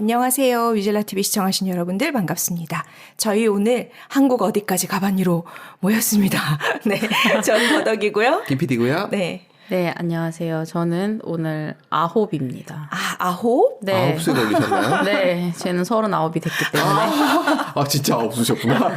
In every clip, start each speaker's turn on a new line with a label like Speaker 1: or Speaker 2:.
Speaker 1: 안녕하세요. 위젤라TV 시청하신 여러분들 반갑습니다. 저희 오늘 한국 어디까지 가봤니로 모였습니다. 네, 전 더덕이고요.
Speaker 2: 김PD고요.
Speaker 1: 네.
Speaker 3: 네, 안녕하세요. 저는 오늘 아홉입니다.
Speaker 1: 아홉?
Speaker 3: 네.
Speaker 2: 9세 걸리셨나요?
Speaker 3: 네, 쟤는 39이 됐기 때문에.
Speaker 2: 진짜 9수셨구나.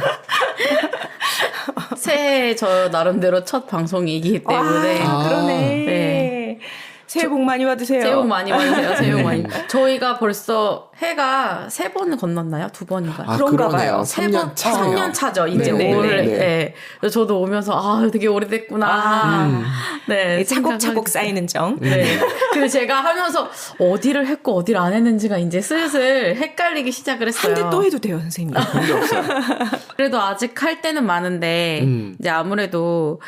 Speaker 3: 새해 저 나름대로 첫 방송이기 때문에.
Speaker 1: 그러네.
Speaker 3: 네.
Speaker 1: 새해 복 많이 받으세요.
Speaker 3: 새해 복 많이 받으세요. 새해 복 많이. 저희가 벌써 해가 3번 건넜나요? 2번인가요?
Speaker 1: 그런가 봐요.
Speaker 2: 3년 차네요.
Speaker 3: 3년 차죠. 이제
Speaker 1: 네,
Speaker 3: 올해.
Speaker 1: 네,
Speaker 3: 네. 그래서 저도 오면서 되게 오래됐구나. 네.
Speaker 1: 차곡차곡 쌓이는 정.
Speaker 3: 네. 근데 제가 하면서 어디를 했고 어디를 안 했는지가 이제 슬슬 헷갈리기 시작을 했어요.
Speaker 1: 근데 또 해도 돼요, 선생님.
Speaker 2: 문제 없어요.
Speaker 3: 그래도 아직 할 때는 많은데 이제 아무래도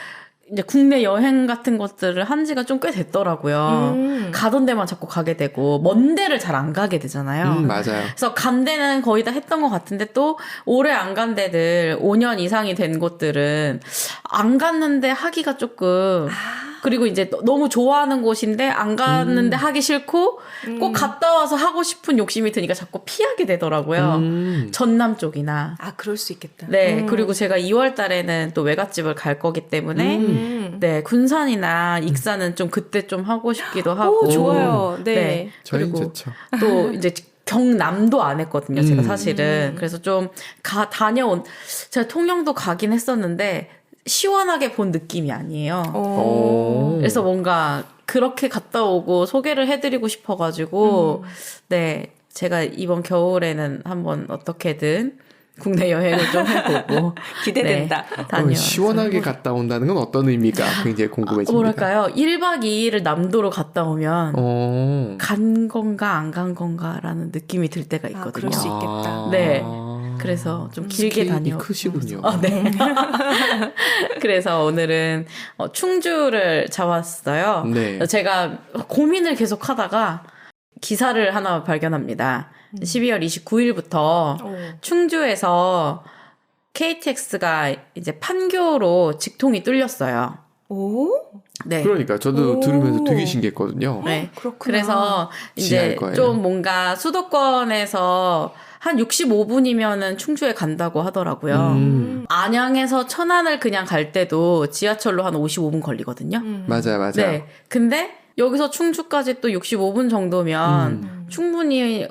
Speaker 3: 이제 국내 여행 같은 것들을 한 지가 좀 꽤 됐더라고요. 가던 데만 자꾸 가게 되고 먼 데를 잘 안 가게 되잖아요.
Speaker 2: 맞아요.
Speaker 3: 그래서 간 데는 거의 다 했던 것 같은데 또 오래 안 간 데들 5년 이상이 된 곳들은 안 갔는데 하기가 조금 그리고 이제 너무 좋아하는 곳인데 안 갔는데 하기 싫고 꼭 갔다 와서 하고 싶은 욕심이 드니까 자꾸 피하게 되더라고요. 전남 쪽이나.
Speaker 1: 그럴 수 있겠다.
Speaker 3: 네. 그리고 제가 2월 달에는 또 외갓집을 갈 거기 때문에 네. 군산이나 익산은 좀 그때 좀 하고 싶기도 하고.
Speaker 1: 오, 좋아요. 네.
Speaker 2: 저희
Speaker 3: 그리고
Speaker 2: 좋죠.
Speaker 3: 또 이제 경남도 안 했거든요. 제가 사실은. 그래서 좀 제가 통영도 가긴 했었는데 시원하게 본 느낌이 아니에요. 그래서 뭔가 그렇게 갔다 오고 소개를 해드리고 싶어가지고 네, 제가 이번 겨울에는 한번 어떻게든 국내 여행을 좀 해보고
Speaker 1: 기대된다.
Speaker 3: 네, 다녀왔어요.
Speaker 2: 시원하게 갔다 온다는 건 어떤 의미가 굉장히 궁금해집니다.
Speaker 3: 뭐랄까요? 1박 2일을 남도로 갔다 오면 간 건가 안 간 건가라는 느낌이 들 때가 있거든요.
Speaker 1: 그럴 수 있겠다.
Speaker 3: 네. 그래서 좀 길게 다녀.
Speaker 2: 크시군요.
Speaker 3: 네. 그래서 오늘은 충주를 잡았어요.
Speaker 2: 네.
Speaker 3: 제가 고민을 계속 하다가 기사를 하나 발견합니다. 12월 29일부터 충주에서 KTX가 이제 판교로 직통이 뚫렸어요.
Speaker 1: 오?
Speaker 3: 네.
Speaker 2: 그러니까 저도 들으면서 되게 신기했거든요.
Speaker 3: 네.
Speaker 1: 그렇구나.
Speaker 3: 그래서 이제
Speaker 2: 지하일거예요.
Speaker 3: 좀 뭔가 수도권에서 한 65분이면은 충주에 간다고 하더라고요. 안양에서 천안을 그냥 갈 때도 지하철로 한 55분 걸리거든요.
Speaker 2: 맞아요.
Speaker 3: 네. 근데 여기서 충주까지 또 65분 정도면 충분히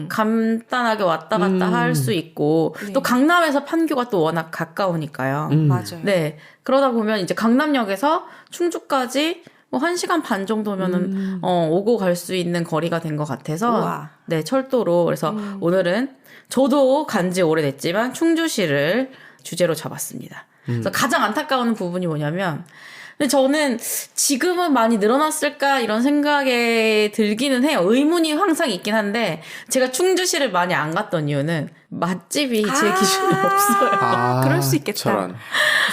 Speaker 3: 간단하게 왔다 갔다 할 수 있고
Speaker 1: 네.
Speaker 3: 또 강남에서 판교가 또 워낙 가까우니까요.
Speaker 1: 맞아요.
Speaker 3: 네. 그러다 보면 이제 강남역에서 충주까지 뭐 1시간 반 정도면은 오고 갈 수 있는 거리가 된 것 같아서
Speaker 1: 우와.
Speaker 3: 네, 철도로. 그래서 오늘은 저도 간지 오래됐지만 충주시를 주제로 잡았습니다. 그래서 가장 안타까운 부분이 뭐냐면 근데 저는 지금은 많이 늘어났을까 이런 생각에 들기는 해요. 의문이 항상 있긴 한데 제가 충주시를 많이 안 갔던 이유는 맛집이 제 기준에 없어요.
Speaker 1: 그럴 수 있겠다.
Speaker 2: 저런.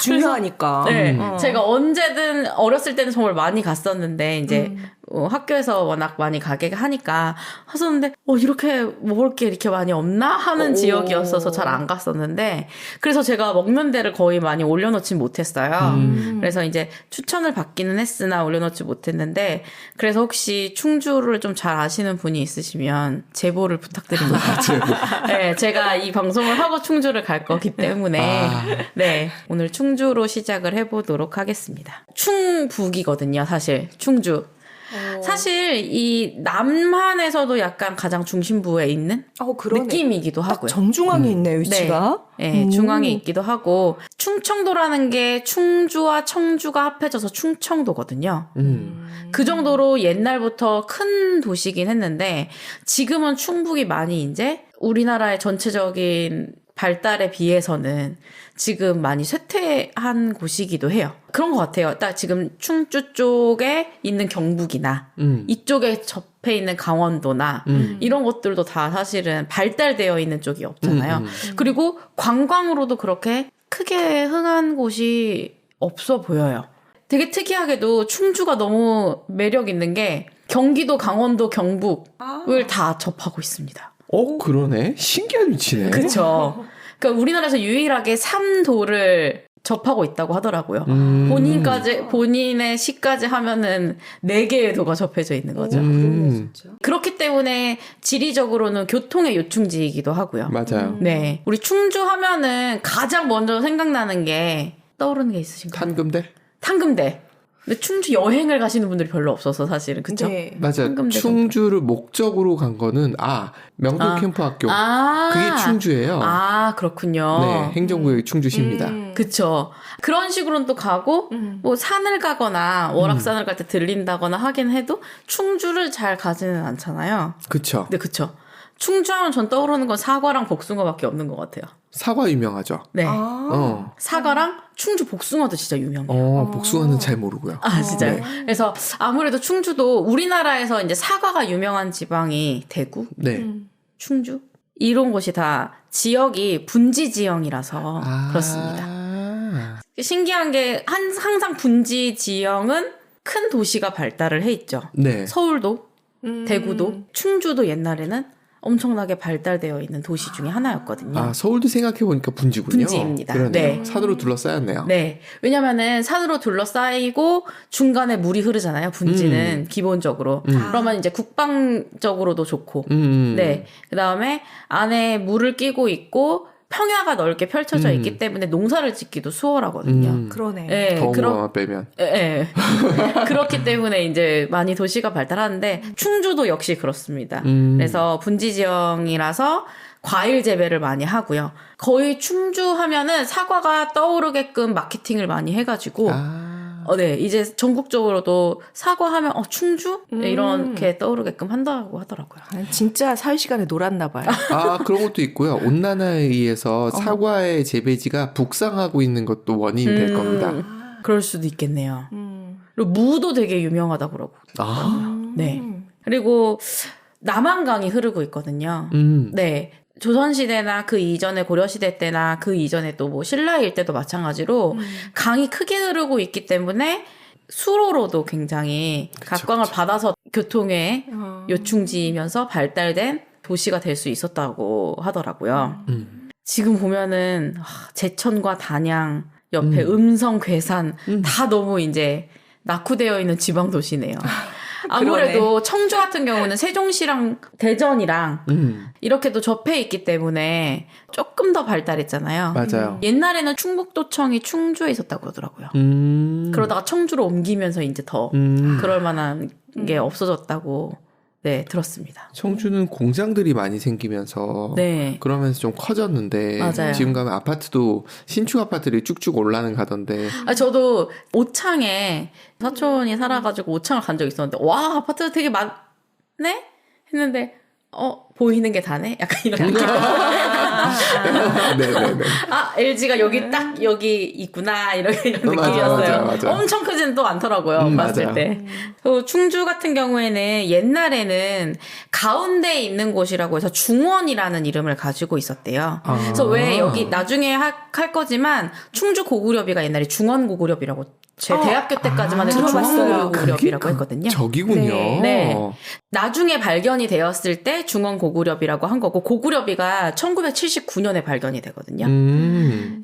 Speaker 1: 중요하니까.
Speaker 3: 네, 제가 언제든 어렸을 때는 정말 많이 갔었는데 이제 학교에서 워낙 많이 가게 하니까 하셨는데 이렇게 먹을 게 이렇게 많이 없나 하는 지역이었어서 잘 안 갔었는데 그래서 제가 먹는 데를 거의 많이 올려놓지 못했어요. 그래서 이제 추천을 받기는 했으나 올려놓지 못했는데 그래서 혹시 충주를 좀 잘 아시는 분이 있으시면 제보를 부탁드립니다. 네, 제가 이 방송을 하고 충주를 갈 거기 때문에 네, 오늘 충주로 시작을 해보도록 하겠습니다. 충북이거든요, 사실 충주. 사실 이 남한에서도 약간 가장 중심부에 있는
Speaker 1: 그러네.
Speaker 3: 느낌이기도 하고요.
Speaker 1: 정중앙에 있네요, 위치가.
Speaker 3: 네, 중앙에 있기도 하고 충청도라는 게 충주와 청주가 합해져서 충청도거든요. 그 정도로 옛날부터 큰 도시긴 했는데 지금은 충북이 많이 이제 우리나라의 전체적인 발달에 비해서는 지금 많이 쇠퇴한 곳이기도 해요. 그런 것 같아요. 딱 지금 충주 쪽에 있는 경북이나 이쪽에 접해 있는 강원도나 이런 것들도 다 사실은 발달되어 있는 쪽이 없잖아요. 그리고 관광으로도 그렇게 크게 흥한 곳이 없어 보여요. 되게 특이하게도 충주가 너무 매력 있는 게 경기도, 강원도, 경북을 다 접하고 있습니다.
Speaker 2: 그러네. 신기한 위치네.
Speaker 3: 그렇죠. 그러니까 우리나라에서 유일하게 3도를 접하고 있다고 하더라고요. 본인의 시까지 하면은 4개의 도가 접해져 있는 거죠.
Speaker 1: 그러네, 진짜.
Speaker 3: 그렇기 때문에 지리적으로는 교통의 요충지이기도 하고요.
Speaker 2: 맞아요.
Speaker 3: 네. 우리 충주 하면은 가장 먼저 생각나는 게 떠오르는 게 있으신가요?
Speaker 2: 탄금대?
Speaker 3: 탕금대. 근데 충주 여행을 가시는 분들이 별로 없어서 사실은 그쵸?
Speaker 1: 네.
Speaker 2: 맞아요.
Speaker 3: 황금대
Speaker 2: 충주를 목적으로 간 거는 명동 캠프학교. 그게 충주예요.
Speaker 3: 그렇군요.
Speaker 2: 네, 행정구역이 충주시입니다.
Speaker 3: 그쵸. 그런 식으로는 또 가고, 뭐 산을 가거나 월악산을 갈 때 들린다거나 하긴 해도 충주를 잘 가지는 않잖아요.
Speaker 2: 그쵸.
Speaker 3: 네, 그쵸. 충주하면 전 떠오르는 건 사과랑 복숭아밖에 없는 것 같아요.
Speaker 2: 사과 유명하죠.
Speaker 3: 네. 사과랑 충주 복숭아도 진짜 유명해요.
Speaker 2: 복숭아는 잘 모르고요.
Speaker 3: 진짜요?
Speaker 2: 네.
Speaker 3: 그래서 아무래도 충주도 우리나라에서 이제 사과가 유명한 지방이 대구,
Speaker 2: 네.
Speaker 3: 충주 이런 곳이 다 지역이 분지 지형이라서 그렇습니다. 신기한 게 항상 분지 지형은 큰 도시가 발달을 해 있죠.
Speaker 2: 네.
Speaker 3: 서울도, 대구도, 충주도 옛날에는 엄청나게 발달되어 있는 도시 중에 하나였거든요.
Speaker 2: 서울도 생각해보니까 분지군요.
Speaker 3: 분지입니다.
Speaker 2: 그러네요.
Speaker 3: 네.
Speaker 2: 산으로 둘러싸였네요.
Speaker 3: 네. 왜냐면은 산으로 둘러싸이고 중간에 물이 흐르잖아요. 분지는 기본적으로. 그러면 이제 국방적으로도 좋고. 네. 그 다음에 안에 물을 끼고 있고 평야가 넓게 펼쳐져 있기 때문에 농사를 짓기도 수월하거든요.
Speaker 1: 그러네.
Speaker 3: 네.
Speaker 2: 더운 것만 빼면.
Speaker 3: 네. 그렇기 때문에 이제 많이 도시가 발달하는데 충주도 역시 그렇습니다. 그래서 분지 지형이라서 과일 재배를 많이 하고요. 거의 충주 하면은 사과가 떠오르게끔 마케팅을 많이 해가지고 네, 이제 전국적으로도 사과하면 충주? 네, 이렇게 떠오르게끔 한다고 하더라고요.
Speaker 1: 진짜 사회시간에 놀았나 봐요.
Speaker 2: 그런 것도 있고요. 온난화에 의해서 사과의 재배지가 북상하고 있는 것도 원인이 될 겁니다.
Speaker 3: 그럴 수도 있겠네요. 그리고 무도 되게 유명하다고 그러고. 네. 그리고 남한강이 흐르고 있거든요. 네. 조선시대나 그 이전에 고려시대 때나 그 이전에 또 뭐 신라일 때도 마찬가지로 강이 크게 흐르고 있기 때문에 수로로도 굉장히 각광을 받아서 교통의 요충지이면서 발달된 도시가 될 수 있었다고 하더라고요. 지금 보면은 제천과 단양 옆에 음성, 괴산 다 너무 이제 낙후되어 있는 지방 도시네요. 아무래도 청주 같은 경우는 세종시랑 대전이랑 이렇게도 접해 있기 때문에 조금 더 발달했잖아요.
Speaker 2: 맞아요.
Speaker 3: 옛날에는 충북도청이 충주에 있었다고 그러더라고요. 그러다가 청주로 옮기면서 이제 더 그럴 만한 게 없어졌다고 네, 들었습니다.
Speaker 2: 청주는 공장들이 많이 생기면서
Speaker 3: 네.
Speaker 2: 그러면서 좀 커졌는데
Speaker 3: 맞아요.
Speaker 2: 지금 가면 아파트도 신축 아파트들이 쭉쭉 올라는 가던데
Speaker 3: 저도 오창에 사촌이 살아가지고 오창을 간 적이 있었는데 와 아파트가 되게 많네? 했는데 보이는 게 다네? 약간 이런 느낌.
Speaker 2: 네네네.
Speaker 3: LG가 여기 있구나 이런 느낌이었어요.
Speaker 2: 맞아.
Speaker 3: 엄청 크지는 또 않더라고요. 봤을
Speaker 2: 맞아요.
Speaker 3: 때. 충주 같은 경우에는 옛날에는 가운데에 있는 곳이라고 해서 중원이라는 이름을 가지고 있었대요. 그래서 왜 여기 나중에 할 거지만 충주 고구려비가 옛날에 중원 고구려비라고 제 대학교 때까지만 해도 중원 고구려비라고 했거든요.
Speaker 2: 저기군요.
Speaker 3: 네. 나중에 발견이 되었을 때 중원 고구려비라고 한 거고 고구려비가 1979년에 발견이 되거든요.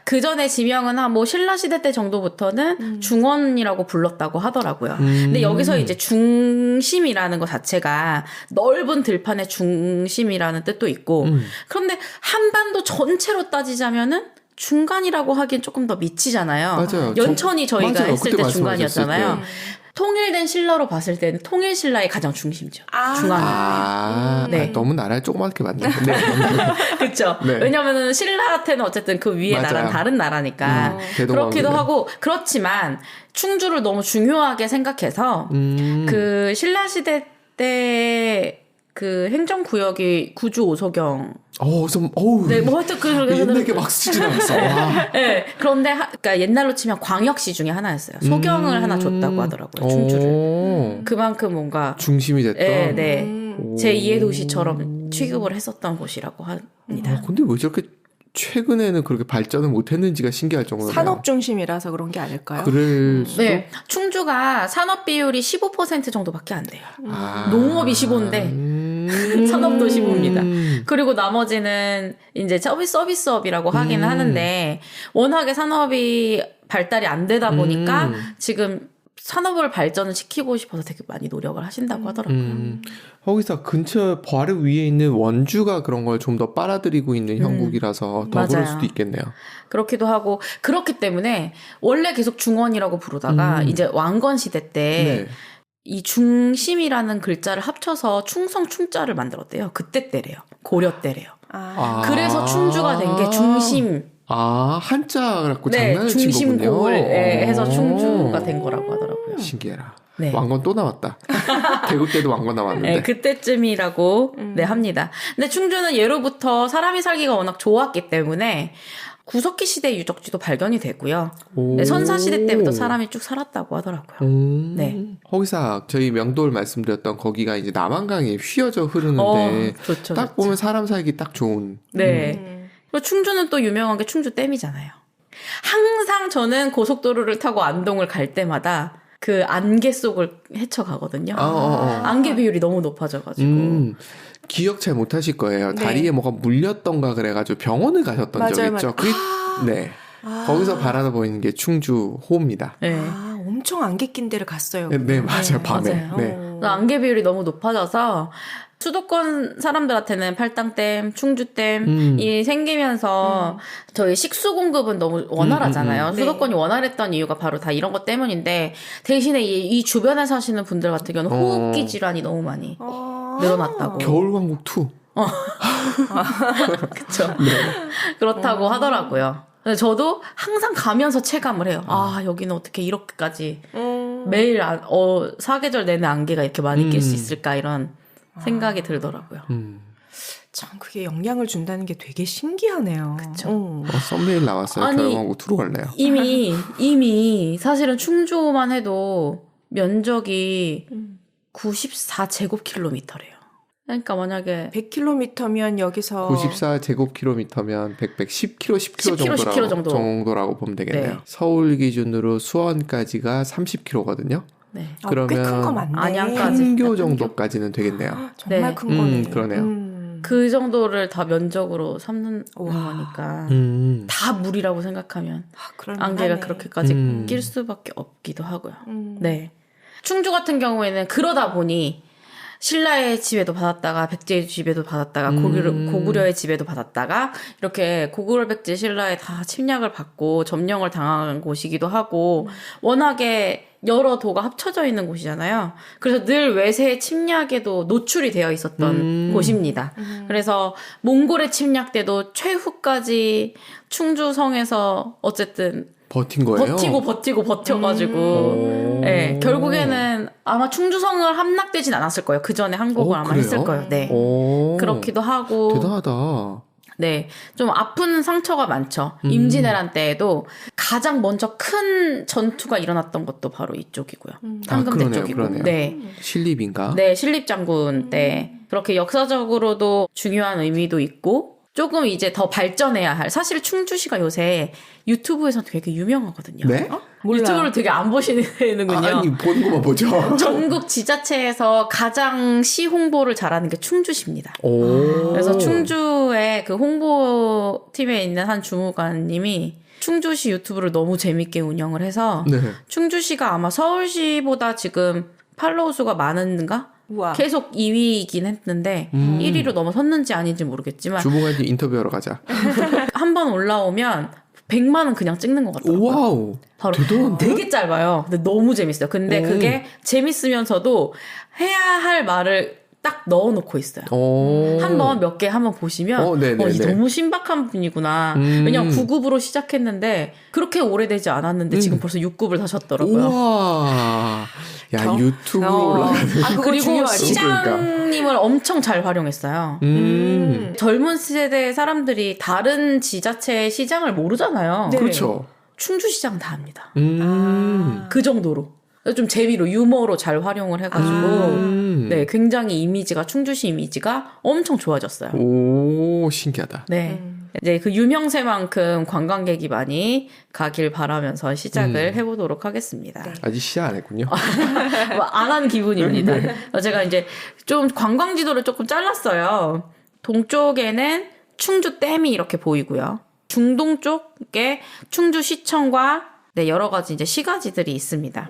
Speaker 3: 그 전에 지명은 한 뭐 신라 시대 때 정도부터는 중원이라고 불렀다고 하더라고요. 근데 여기서 이제 중심이라는 것 자체가 넓은 들판의 중심이라는 뜻도 있고 그런데 한반도 전체로 따지자면은 중간이라고 하기엔 조금 더 미치잖아요.
Speaker 2: 맞아요.
Speaker 3: 연천이 저희가
Speaker 2: 맞아요.
Speaker 3: 했을
Speaker 2: 그때
Speaker 3: 때 중간이었잖아요. 통일된 신라로 봤을 때는 통일 신라의 가장 중심이죠. 중앙.
Speaker 2: 네. 너무 나라를 조그맣게 만드네.
Speaker 3: 그렇죠.
Speaker 2: 네.
Speaker 3: 왜냐면은 신라한테는 어쨌든 그 위에
Speaker 2: 맞아요.
Speaker 3: 나라는 다른 나라니까 그렇기도 하고 그렇지만 충주를 너무 중요하게 생각해서 그 신라 시대 때 그 행정구역이 구주 오소경. 네, 뭐 하여튼
Speaker 2: 옛날에 막 쓰진 않았어.
Speaker 3: 네, 그런데 그러니까 옛날로 치면 광역시 중에 하나였어요. 소경을 하나 줬다고 하더라고요. 충주를. 그만큼 뭔가
Speaker 2: 중심이 됐던.
Speaker 3: 네. 제2의 도시처럼 취급을 했었던 곳이라고 합니다.
Speaker 2: 근데 왜 저렇게 최근에는 그렇게 발전을 못했는지가 신기할 정도로
Speaker 1: 산업 중심이라서 그런 게 아닐까요?
Speaker 2: 그럴 수도?
Speaker 3: 네, 충주가 산업 비율이 15% 정도밖에 안 돼요. 농업이 15인데 산업도시부입니다. 그리고 나머지는 이제 서비스업이라고 하기는 하는데 워낙에 산업이 발달이 안 되다 보니까 지금 산업을 발전을 시키고 싶어서 되게 많이 노력을 하신다고 하더라고요.
Speaker 2: 거기서 근처 바로 위에 있는 원주가 그런 걸 좀 더 빨아들이고 있는 형국이라서 더 그럴
Speaker 3: 맞아요.
Speaker 2: 수도 있겠네요.
Speaker 3: 그렇기도 하고 그렇기 때문에 원래 계속 중원이라고 부르다가 이제 왕건 시대 때 이 중심이라는 글자를 합쳐서 충성 충자를 만들었대요. 그때 때래요. 고려 때래요. 그래서 충주가 된 게 중심.
Speaker 2: 한자 갖고
Speaker 3: 네,
Speaker 2: 장난을 친 거군요.
Speaker 3: 중심고를 해서 충주가 된 거라고 하더라고요.
Speaker 2: 신기해라.
Speaker 3: 네.
Speaker 2: 왕건 또 나왔다. 대구 때도 왕건 나왔는데.
Speaker 3: 네, 그때쯤이라고 합니다. 근데 충주는 예로부터 사람이 살기가 워낙 좋았기 때문에 구석기 시대 유적지도 발견이 되고요. 네, 선사시대 때부터 사람이 쭉 살았다고 하더라고요. 네.
Speaker 2: 거기서 저희 명도를 말씀드렸던 거기가 이제 남한강에 휘어져 흐르는데
Speaker 3: 좋죠,
Speaker 2: 딱
Speaker 3: 좋죠.
Speaker 2: 보면 사람 살기 딱 좋은.
Speaker 3: 네. 그리고 충주는 또 유명한 게 충주댐이잖아요. 항상 저는 고속도로를 타고 안동을 갈 때마다 그 안개 속을 헤쳐가거든요. 안개 비율이 너무 높아져가지고.
Speaker 2: 기억 잘 못하실 거예요.
Speaker 1: 네.
Speaker 2: 다리에 뭐가 물렸던가 그래가지고 병원을 가셨던
Speaker 1: 맞아요,
Speaker 2: 적 있죠. 네. 거기서 바라다 보이는 게 충주 호입니다.
Speaker 3: 네.
Speaker 1: 엄청 안개 낀 데를 갔어요.
Speaker 2: 네, 맞아요. 밤에.
Speaker 3: 맞아요.
Speaker 2: 네.
Speaker 3: 안개 비율이 너무 높아져서 수도권 사람들한테는 팔당댐, 충주댐이 생기면서 저희 식수 공급은 너무 원활하잖아요. 수도권이 원활했던 이유가 바로 다 이런 것 때문인데 대신에 이 주변에 사시는 분들 같은 경우는 호흡기 질환이 너무 많이 늘어났다고.
Speaker 2: 겨울왕국 2.
Speaker 3: 그렇죠. 그렇다고 하더라고요. 근데 저도 항상 가면서 체감을 해요. 여기는 어떻게 이렇게까지 매일 사계절 내내 안개가 이렇게 많이 낄 수 있을까 이런 생각이 들더라고요.
Speaker 1: 참 그게 영향을 준다는 게 되게 신기하네요.
Speaker 3: 그쵸.
Speaker 2: 썸네일 나왔어요.
Speaker 3: 아니,
Speaker 2: 겨울왕국 2로 갈래요.
Speaker 3: 이미 사실은 충주만 해도 면적이 94제곱킬로미터래요. 그러니까 만약에
Speaker 1: 100km면 여기서
Speaker 2: 94제곱킬로미터면 10km 정도라고 보면 되겠네요.
Speaker 3: 네.
Speaker 2: 서울 기준으로 수원까지가 30km거든요.
Speaker 3: 네.
Speaker 2: 그러면
Speaker 1: 꽤 큰 거 맞네.
Speaker 3: 안양까지.
Speaker 2: 판교 정도까지는 되겠네요.
Speaker 1: 정말
Speaker 3: 네.
Speaker 1: 큰 거네.
Speaker 2: 그러네요.
Speaker 3: 그 정도를 다 면적으로 삼는 거니까 다 물이라고 생각하면 안개가 그렇게까지 낄 수밖에 없기도 하고요. 네. 충주 같은 경우에는 그러다 보니 신라의 지배도 받았다가 백제의 지배도 받았다가 고구려의 지배도 받았다가 이렇게 고구려 백제 신라에 다 침략을 받고 점령을 당한 곳이기도 하고 워낙에 여러 도가 합쳐져 있는 곳이잖아요. 그래서 늘 외세의 침략에도 노출이 되어 있었던 곳입니다. 그래서 몽골의 침략 때도 최후까지 충주성에서 어쨌든
Speaker 2: 버틴 거예요?
Speaker 3: 버티고 버텨가지고 네, 결국에는 아마 충주성을 함락되진 않았을 거예요. 그 전에 항복을 아마
Speaker 2: 그래요?
Speaker 3: 했을 거예요. 네. 그렇기도 하고
Speaker 2: 대단하다.
Speaker 3: 네, 좀 아픈 상처가 많죠. 임진왜란 때에도 가장 먼저 큰 전투가 일어났던 것도 바로 이쪽이고요. 상금대 쪽이고.
Speaker 2: 그러네요.
Speaker 3: 네.
Speaker 2: 신립인가?
Speaker 3: 네, 신립장군 때 그렇게 역사적으로도 중요한 의미도 있고 조금 이제 더 발전해야 할. 사실 충주시가 요새 유튜브에서 되게 유명하거든요.
Speaker 2: 네?
Speaker 3: 유튜브를 되게 안 보시는군요.
Speaker 2: 아니, 보는 것만 보죠.
Speaker 3: 전국 지자체에서 가장 시 홍보를 잘하는 게 충주시입니다.
Speaker 2: 오.
Speaker 3: 그래서 충주의 그 홍보팀에 있는 한 주무관님이 충주시 유튜브를 너무 재밌게 운영을 해서
Speaker 2: 네.
Speaker 3: 충주시가 아마 서울시보다 지금 팔로우 수가 많은가?
Speaker 1: 우와.
Speaker 3: 계속 2위이긴 했는데 1위로 넘어섰는지 아닌지 모르겠지만
Speaker 2: 주무관님 인터뷰하러 가자.
Speaker 3: 한 번 올라오면 100만 원 그냥 찍는 것 같더라고요.
Speaker 2: 와우.
Speaker 3: 바로
Speaker 2: 대단한데?
Speaker 3: 되게 짧아요. 근데 너무 재밌어요. 근데 그게 재밌으면서도 해야 할 말을 딱 넣어놓고 있어요. 한번 몇 개 한번 보시면 이 너무 신박한 분이구나. 왜냐면 9급으로 시작했는데 그렇게 오래되지 않았는데 지금 벌써 6급을 다셨더라고요.
Speaker 2: 우와. 야, 유튜브로 올라가는.
Speaker 3: 그리고
Speaker 1: 중요하지.
Speaker 3: 시장님을 엄청 잘 활용했어요. 젊은 세대 사람들이 다른 지자체의 시장을 모르잖아요.
Speaker 1: 네.
Speaker 2: 그렇죠.
Speaker 3: 충주시장 다 압니다.
Speaker 2: 음.
Speaker 3: 그 정도로. 좀 재미로 유머로 잘 활용을 해가지고 네, 굉장히 이미지가 충주시 이미지가 엄청 좋아졌어요.
Speaker 2: 오, 신기하다.
Speaker 3: 네. 이제 그 유명세만큼 관광객이 많이 가길 바라면서 시작을 해보도록 하겠습니다.
Speaker 1: 네.
Speaker 2: 아직 시작 안 했군요.
Speaker 3: 안 한 기분입니다. 제가 이제 좀 관광 지도를 조금 잘랐어요. 동쪽에는 충주 댐이 이렇게 보이고요. 중동 쪽에 충주시청과 네, 여러 가지 이제 시가지들이 있습니다.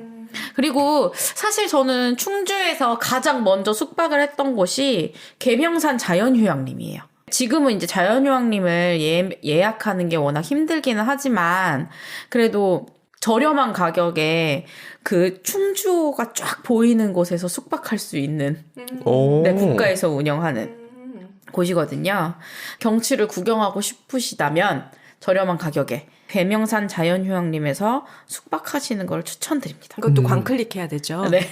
Speaker 3: 그리고 사실 저는 충주에서 가장 먼저 숙박을 했던 곳이 계명산 자연휴양림이에요. 지금은 이제 자연휴양림을 예약하는 게 워낙 힘들기는 하지만 그래도 저렴한 가격에 그 충주가 쫙 보이는 곳에서 숙박할 수 있는 네, 국가에서 운영하는 곳이거든요. 경치를 구경하고 싶으시다면 저렴한 가격에 계명산 자연휴양림에서 숙박하시는 걸 추천드립니다.
Speaker 1: 이것도 광클릭해야 되죠.
Speaker 3: 네.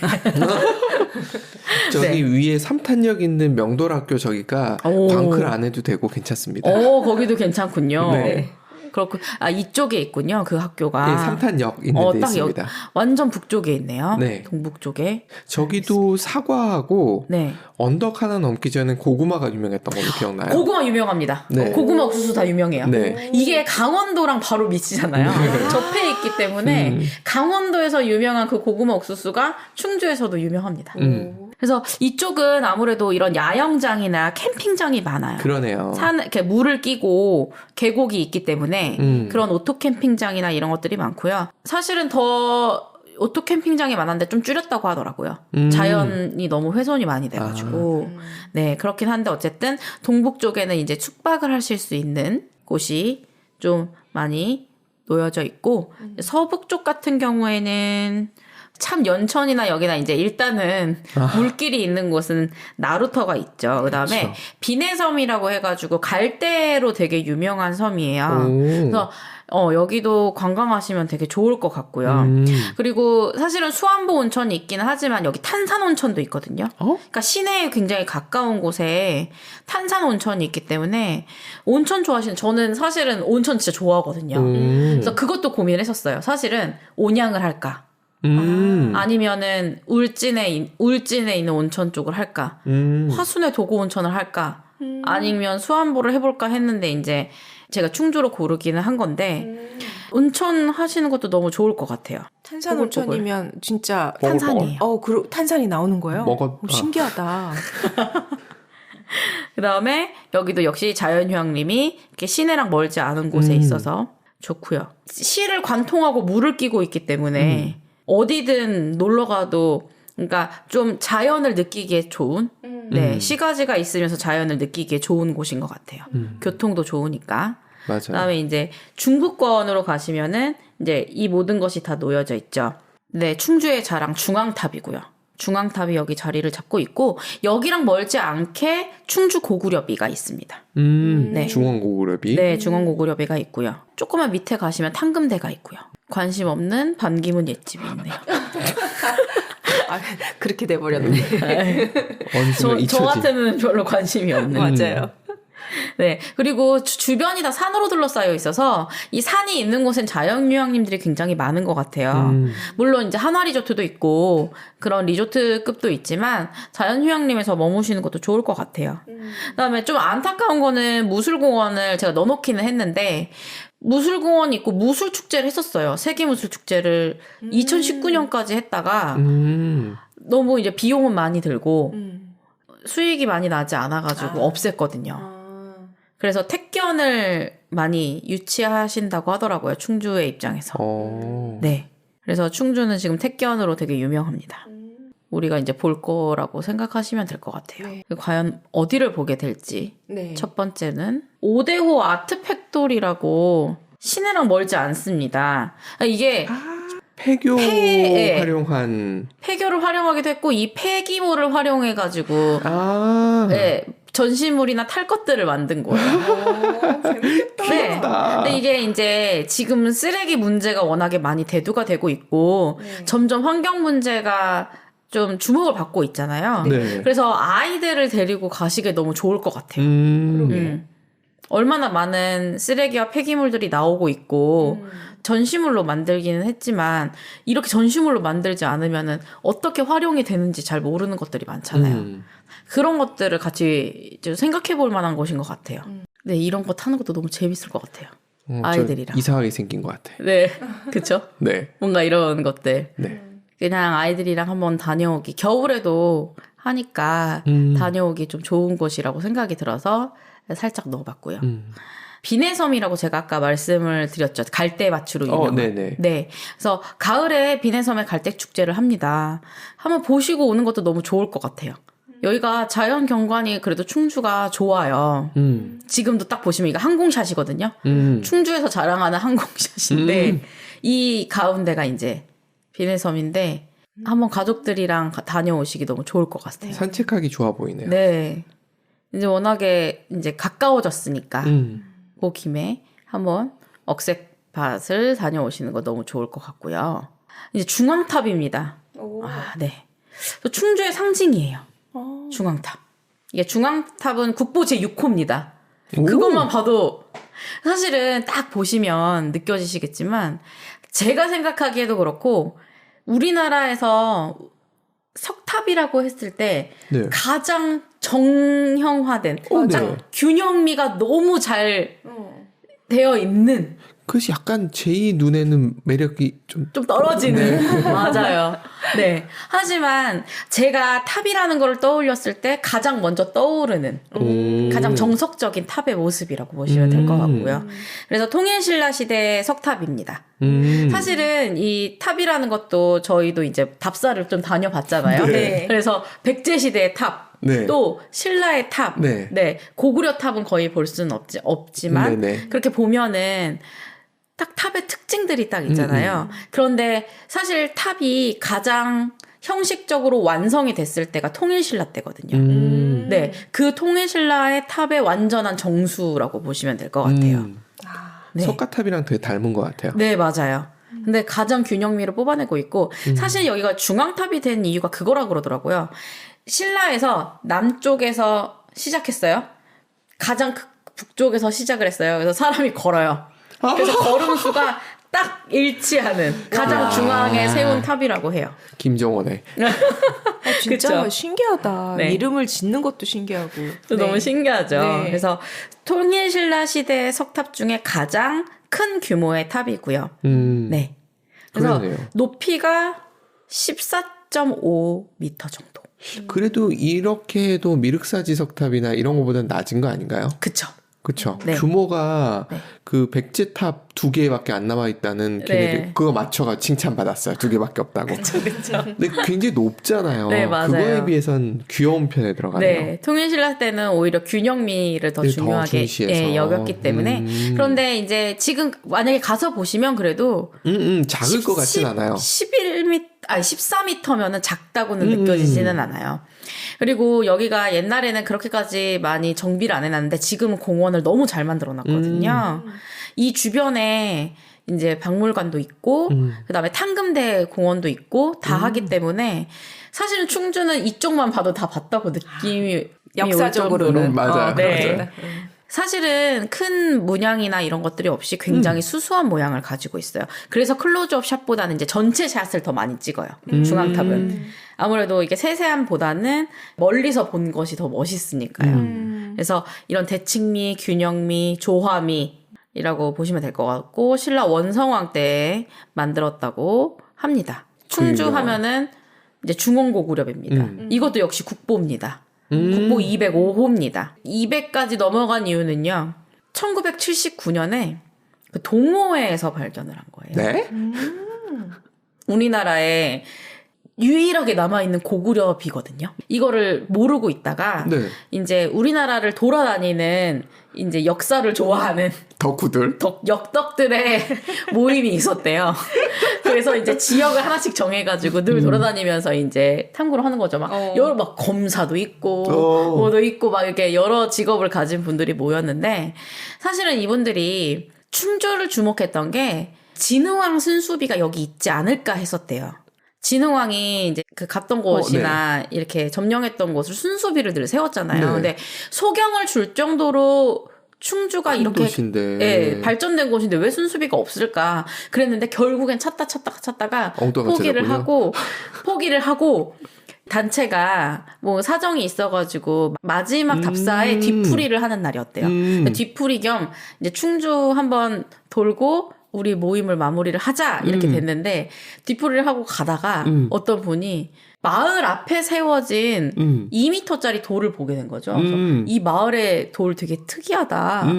Speaker 2: 저기 위에 삼탄역 있는 명돌학교 저기가 광클 안 해도 되고 괜찮습니다.
Speaker 3: 거기도 괜찮군요.
Speaker 2: 네.
Speaker 3: 그렇고 이쪽에 있군요. 그 학교가.
Speaker 2: 네, 삼탄역 있는 데
Speaker 3: 딱
Speaker 2: 있습니다.
Speaker 3: 완전 북쪽에 있네요.
Speaker 2: 네.
Speaker 3: 동북 쪽에.
Speaker 2: 저기도 사과하고
Speaker 3: 네.
Speaker 2: 언덕 하나 넘기 전에 고구마가 유명했던 걸로 기억나요?
Speaker 3: 고구마 유명합니다.
Speaker 2: 네.
Speaker 3: 고구마 옥수수 다 유명해요.
Speaker 2: 네.
Speaker 3: 이게 강원도랑 바로 밑이잖아요. 접해 있기 때문에 강원도에서 유명한 그 고구마 옥수수가 충주에서도 유명합니다. 그래서 이쪽은 아무래도 이런 야영장이나 캠핑장이 많아요.
Speaker 2: 그러네요.
Speaker 3: 이렇게 물을 끼고 계곡이 있기 때문에 그런 오토 캠핑장이나 이런 것들이 많고요. 사실은 더 오토 캠핑장이 많았는데 좀 줄였다고 하더라고요. 자연이 너무 훼손이 많이 돼가지고. 네, 그렇긴 한데 어쨌든 동북 쪽에는 이제 숙박을 하실 수 있는 곳이 좀 많이 놓여져 있고 서북 쪽 같은 경우에는 참 연천이나 여기나 이제 일단은 물길이 있는 곳은 나루터가 있죠. 그다음에
Speaker 2: 그렇죠.
Speaker 3: 비내섬이라고 해가지고 갈대로 되게 유명한 섬이에요.
Speaker 2: 오.
Speaker 3: 그래서 여기도 관광하시면 되게 좋을 것 같고요. 그리고 사실은 수안보 온천이 있기는 하지만 여기 탄산 온천도 있거든요. 그러니까 시내에 굉장히 가까운 곳에 탄산 온천이 있기 때문에 온천 좋아하시는 저는 사실은 온천 진짜 좋아하거든요. 그래서 그것도 고민했었어요. 사실은 온양을 할까? 아니면은 울진에 있는 온천 쪽을 할까? 화순의 도고 온천을 할까? 아니면 수안보를 해볼까 했는데 이제 제가 충주로 고르기는 한 건데 온천 하시는 것도 너무 좋을 것 같아요.
Speaker 1: 탄산
Speaker 3: 보글보글.
Speaker 1: 온천이면 진짜
Speaker 3: 탄산이에요.
Speaker 1: 탄산이 나오는 거예요? 신기하다.
Speaker 3: 그다음에 여기도 역시 자연휴양림이 이렇게 시내랑 멀지 않은 곳에 있어서 좋고요. 시를 관통하고 물을 끼고 있기 때문에 어디든 놀러 가도 그러니까 좀 자연을 느끼기에 좋은 네, 시가지가 있으면서 자연을 느끼기에 좋은 곳인 것 같아요. 교통도 좋으니까.
Speaker 2: 맞아요.
Speaker 3: 그다음에 이제 중부권으로 가시면은 이제 이 모든 것이 다 놓여져 있죠. 네, 충주의 자랑 중앙탑이고요. 중앙탑이 여기 자리를 잡고 있고 여기랑 멀지 않게 충주 고구려비가 있습니다. 네.
Speaker 2: 중앙고구려비.
Speaker 3: 네, 중앙고구려비가 있고요. 조금만 밑에 가시면 탕금대가 있고요. 관심 없는 반기문 옛집이 있네요.
Speaker 1: 그렇게 돼버렸네.
Speaker 2: 어느 순간
Speaker 3: 저
Speaker 2: 잊혀진.
Speaker 3: 같으면 별로 관심이 없는.
Speaker 1: 맞아요.
Speaker 3: 네. 그리고 주변이 다 산으로 둘러싸여 있어서 이 산이 있는 곳엔 자연휴양림들이 굉장히 많은 것 같아요. 물론 이제 한화 리조트도 있고 그런 리조트급도 있지만 자연휴양림에서 머무시는 것도 좋을 것 같아요. 그다음에 좀 안타까운 거는 무술공원을 제가 넣어놓기는 했는데 무술공원 있고 무술축제를 했었어요. 세계무술축제를 2019년까지 했다가 너무 이제 비용은 많이 들고 수익이 많이 나지 않아가지고 없앴거든요. 그래서 택견을 많이 유치하신다고 하더라고요. 충주의 입장에서. 네. 그래서 충주는 지금 택견으로 되게 유명합니다. 우리가 이제 볼 거라고 생각하시면 될 것 같아요.
Speaker 1: 네.
Speaker 3: 과연 어디를 보게 될지.
Speaker 1: 네.
Speaker 3: 첫 번째는 오대호 아트팩토리라고 시내랑 멀지 않습니다. 이게
Speaker 2: 폐교
Speaker 3: 폐-
Speaker 2: 활용한.
Speaker 3: 폐교를 활용하기도 했고 이 폐기물을 활용해가지고 네, 전시물이나 탈 것들을 만든 거예요.
Speaker 1: 재밌겠다.
Speaker 3: 네. 근데 이게 이제 지금 쓰레기 문제가 워낙에 많이 대두가 되고 있고 점점 환경 문제가 좀 주목을 받고 있잖아요.
Speaker 2: 네.
Speaker 3: 그래서 아이들을 데리고 가시기에 너무 좋을 것 같아요. 얼마나 많은 쓰레기와 폐기물들이 나오고 있고 전시물로 만들기는 했지만 이렇게 전시물로 만들지 않으면은 어떻게 활용이 되는지 잘 모르는 것들이 많잖아요. 그런 것들을 같이 좀 생각해 볼 만한 곳인 것 같아요. 네, 이런 거 타는 것도 너무 재밌을 것 같아요. 아이들이랑.
Speaker 2: 이상하게 생긴 것 같아.
Speaker 3: 네, 그쵸?
Speaker 2: 네.
Speaker 3: 뭔가 이런 것들.
Speaker 2: 네.
Speaker 3: 그냥 아이들이랑 한번 다녀오기. 겨울에도 하니까 다녀오기 좀 좋은 곳이라고 생각이 들어서 살짝 넣어봤고요. 비내섬이라고 제가 아까 말씀을 드렸죠. 갈대밭으로 유명한.
Speaker 2: 네네.
Speaker 3: 네. 그래서 가을에 비내섬에 갈대 축제를 합니다. 한번 보시고 오는 것도 너무 좋을 것 같아요. 여기가 자연 경관이 그래도 충주가 좋아요. 지금도 딱 보시면 이거 항공샷이거든요. 충주에서 자랑하는 항공샷인데 이 가운데가 이제 비내섬인데 한번 가족들이랑 다녀오시기 너무 좋을 것 같아요.
Speaker 2: 산책하기 좋아 보이네요.
Speaker 3: 네. 이제 워낙에 이제 가까워졌으니까 그 김에 한번 억새밭을 다녀오시는 거 너무 좋을 것 같고요. 이제 중앙탑입니다. 아, 네. 또 충주의 상징이에요. 중앙탑. 이게 중앙탑은 국보 제6호입니다. 그것만 봐도 사실은 딱 보시면 느껴지시겠지만 제가 생각하기에도 그렇고 우리나라에서 석탑이라고 했을 때
Speaker 2: 네.
Speaker 3: 가장 정형화된
Speaker 2: 네.
Speaker 3: 균형미가 너무 잘 되어 있는
Speaker 2: 그것이 약간 제 눈에는 매력이 좀
Speaker 3: 떨어지는 맞아요. 네. 하지만 제가 탑이라는 걸 떠올렸을 때 가장 먼저 떠오르는 가장 정석적인 탑의 모습이라고 보시면 될 것 같고요. 그래서 통일신라 시대의 석탑입니다. 사실은 이 탑이라는 것도 저희도 이제 답사를 좀 다녀봤잖아요.
Speaker 1: 네.
Speaker 3: 그래서 백제시대의 탑,
Speaker 2: 네.
Speaker 3: 또 신라의 탑,
Speaker 2: 네.
Speaker 3: 네. 고구려 탑은 거의 볼 수는 없지만
Speaker 2: 네네.
Speaker 3: 그렇게 보면은 딱 탑의 특징들이 딱 있잖아요. 그런데 사실 탑이 가장 형식적으로 완성이 됐을 때가 통일신라 때거든요. 네, 그 통일신라의 탑의 완전한 정수라고 보시면 될 것 같아요. 네.
Speaker 2: 석가탑이랑 되게 닮은 것 같아요.
Speaker 3: 네, 맞아요. 근데 가장 균형미를 뽑아내고 있고 사실 여기가 중앙탑이 된 이유가 그거라 그러더라고요. 신라에서 남쪽에서 시작했어요. 가장 북쪽에서 시작을 했어요. 그래서 사람이 걸어요. 그래서 걸음수가 딱 일치하는 가장 중앙에 세운 탑이라고 해요.
Speaker 2: 김정원의.
Speaker 1: 진짜
Speaker 3: 그쵸?
Speaker 1: 신기하다.
Speaker 3: 네.
Speaker 1: 이름을 짓는 것도 신기하고.
Speaker 3: 너무 신기하죠.
Speaker 1: 네.
Speaker 3: 그래서 통일신라 시대의 석탑 중에 가장 큰 규모의 탑이고요. 네. 그래서
Speaker 2: 그러네요.
Speaker 3: 높이가 14.5m 정도.
Speaker 2: 그래도 이렇게 해도 미륵사지 석탑이나 이런 거보다는 낮은 거 아닌가요?
Speaker 3: 그쵸.
Speaker 2: 그쵸.
Speaker 3: 네.
Speaker 2: 규모가
Speaker 3: 네.
Speaker 2: 그 백제탑 2개밖에 안 남아있다는 걔네들
Speaker 3: 네.
Speaker 2: 그거 맞춰가 칭찬받았어요. 2개밖에 없다고.
Speaker 3: 그쵸.
Speaker 2: 근데 굉장히 높잖아요.
Speaker 3: 네, 맞아요.
Speaker 2: 그거에 비해선 귀여운 편에 들어가네요.
Speaker 3: 네, 통일신라 때는 오히려 균형미를 더
Speaker 2: 네, 더
Speaker 3: 중요하게
Speaker 2: 중시해서.
Speaker 3: 여겼기 때문에 그런데 이제 지금 만약에 가서 보시면 그래도
Speaker 2: 작을 것 같진 않아요.
Speaker 3: 14m면은 작다고는 느껴지지는 않아요. 그리고 여기가 옛날에는 그렇게까지 많이 정비를 안 해놨는데 지금은 공원을 너무 잘 만들어놨거든요. 이 주변에 이제 박물관도 있고 그다음에 탕금대 공원도 있고 다 하기 때문에 사실은 충주는 이쪽만 봐도 다 봤다고 느낌이
Speaker 1: 역사적으로는.
Speaker 3: 올 정도로.
Speaker 2: 맞아요.
Speaker 3: 네.
Speaker 2: 맞아요.
Speaker 3: 사실은 큰 문양이나 이런 것들이 없이 굉장히 수수한 모양을 가지고 있어요. 그래서 클로즈업 샷보다는 이제 전체 샷을 더 많이 찍어요. 중앙탑은. 아무래도 이게 세세함보다는 멀리서 본 것이 더 멋있으니까요. 그래서 이런 대칭미, 균형미, 조화미이라고 보시면 될 것 같고 신라 원성왕 때 만들었다고 합니다. 충주 하면은 이제 중원고구려입니다. 이것도 역시 국보입니다. 국보 205호입니다. 200까지 넘어간 이유는요. 1979년에 그 동호회에서 발견을 한 거예요.
Speaker 2: 네?
Speaker 3: 우리나라에 유일하게 남아있는 고구려비거든요. 이거를 모르고 있다가
Speaker 2: 네.
Speaker 3: 이제 우리나라를 돌아다니는 이제 역사를 좋아하는
Speaker 2: 덕후들?
Speaker 3: 역덕들의 모임이 있었대요. 그래서 이제 지역을 하나씩 정해가지고 늘 돌아다니면서 이제 탐구를 하는 거죠. 막 여러 막 검사도 있고 뭐도 있고 막 이렇게 여러 직업을 가진 분들이 모였는데 사실은 이분들이 충주를 주목했던 게 진흥왕 순수비가 여기 있지 않을까 했었대요. 진흥왕이 이제 그 갔던 곳이나 이렇게 점령했던 곳을 순수비를 늘 세웠잖아요.
Speaker 2: 네.
Speaker 3: 근데 소경을 줄 정도로 충주가 이렇게
Speaker 2: 도시인데.
Speaker 3: 발전된 곳인데 왜 순수비가 없을까 그랬는데 결국엔 찾다가
Speaker 2: 엉뚱한 거
Speaker 3: 포기를
Speaker 2: 찾았군요.
Speaker 3: 하고 단체가 뭐 사정이 있어가지고 마지막 답사에 뒤풀이를 하는 날이었대요. 뒤풀이 겸 이제 충주 한번 돌고 우리 모임을 마무리를 하자 이렇게 됐는데 뒤풀이를 하고 가다가 어떤 분이 마을 앞에 세워진 2m짜리 돌을 보게 된 거죠. 그래서 이 마을의 돌 되게 특이하다.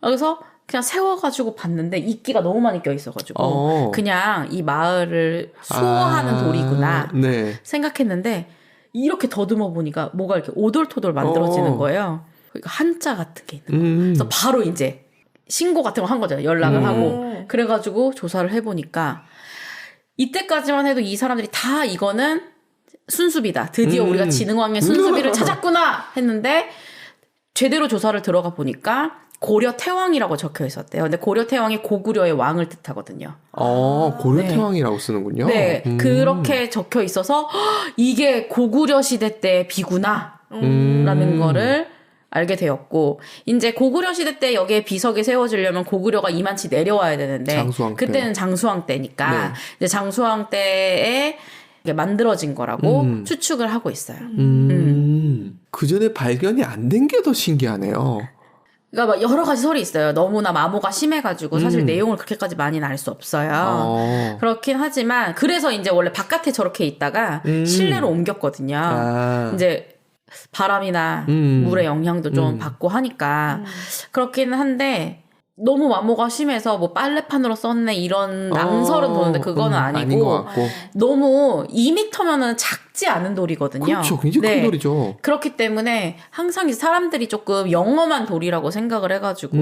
Speaker 3: 그래서 그냥 세워가지고 봤는데 이끼가 너무 많이 껴있어가지고 그냥 이 마을을 수호하는 돌이구나
Speaker 2: 네.
Speaker 3: 생각했는데 이렇게 더듬어 보니까 뭐가 이렇게 오돌토돌 만들어지는 거예요. 그러니까 한자 같은 게 있는 거예요. 그래서 바로 이제 신고 같은 거 한 거죠. 연락을 하고. 그래가지고 조사를 해보니까 이때까지만 해도 이 사람들이 다 이거는 순수비다. 드디어 우리가 진흥왕의 순수비를 찾았구나 했는데 제대로 조사를 들어가 보니까 고려 태왕이라고 적혀 있었대요. 근데 고려 태왕이 고구려의 왕을 뜻하거든요.
Speaker 2: 고려 태왕이라고 쓰는군요.
Speaker 3: 네, 그렇게 적혀 있어서 허, 이게 고구려 시대 때 비구나 라는 거를 알게 되었고 이제 고구려 시대 때 여기에 비석이 세워지려면 고구려가 이만치 내려와야 되는데
Speaker 2: 장수왕 때.
Speaker 3: 그때는 장수왕 때니까
Speaker 2: 네.
Speaker 3: 이제 장수왕 때에 이게 만들어진 거라고 추측을 하고 있어요.
Speaker 2: 그 전에 발견이 안 된 게 더 신기하네요.
Speaker 3: 그러니까 막 여러 가지 설이 있어요. 너무나 마모가 심해가지고 사실 내용을 그렇게까지 많이는 알 수 없어요. 그렇긴 하지만 그래서 이제 원래 바깥에 저렇게 있다가 실내로 옮겼거든요. 이제 바람이나 물의 영향도 좀 받고 하니까 그렇기는 한데 너무 마모가 심해서 뭐 빨래판으로 썼네 이런 낭설은 도는데 그거는
Speaker 2: 아닌 것
Speaker 3: 아니고
Speaker 2: 같고.
Speaker 3: 너무 2m면은 작지 않은 돌이거든요.
Speaker 2: 그렇죠. 굉장히 큰 돌이죠.
Speaker 3: 그렇기 때문에 항상 사람들이 조금 영험한 돌이라고 생각을 해가지고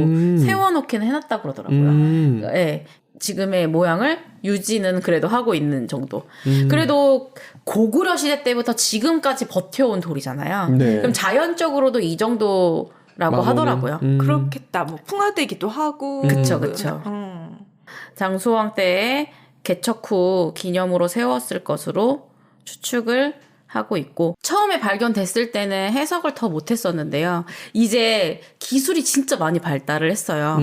Speaker 3: 세워놓기는 해놨다 그러더라고요. 예. 지금의 모양을 유지는 그래도 하고 있는 정도. 그래도 고구려 시대 때부터 지금까지 버텨온 돌이잖아요.
Speaker 2: 네.
Speaker 3: 그럼 자연적으로도 이 정도라고
Speaker 2: 마모는?
Speaker 3: 하더라고요.
Speaker 1: 그렇겠다. 뭐 풍화되기도 하고.
Speaker 3: 그쵸. 장수왕 때에 개척 후 기념으로 세웠을 것으로 추측을 하고 있고 처음에 발견됐을 때는 해석을 더 못했었는데요. 이제 기술이 진짜 많이 발달을 했어요.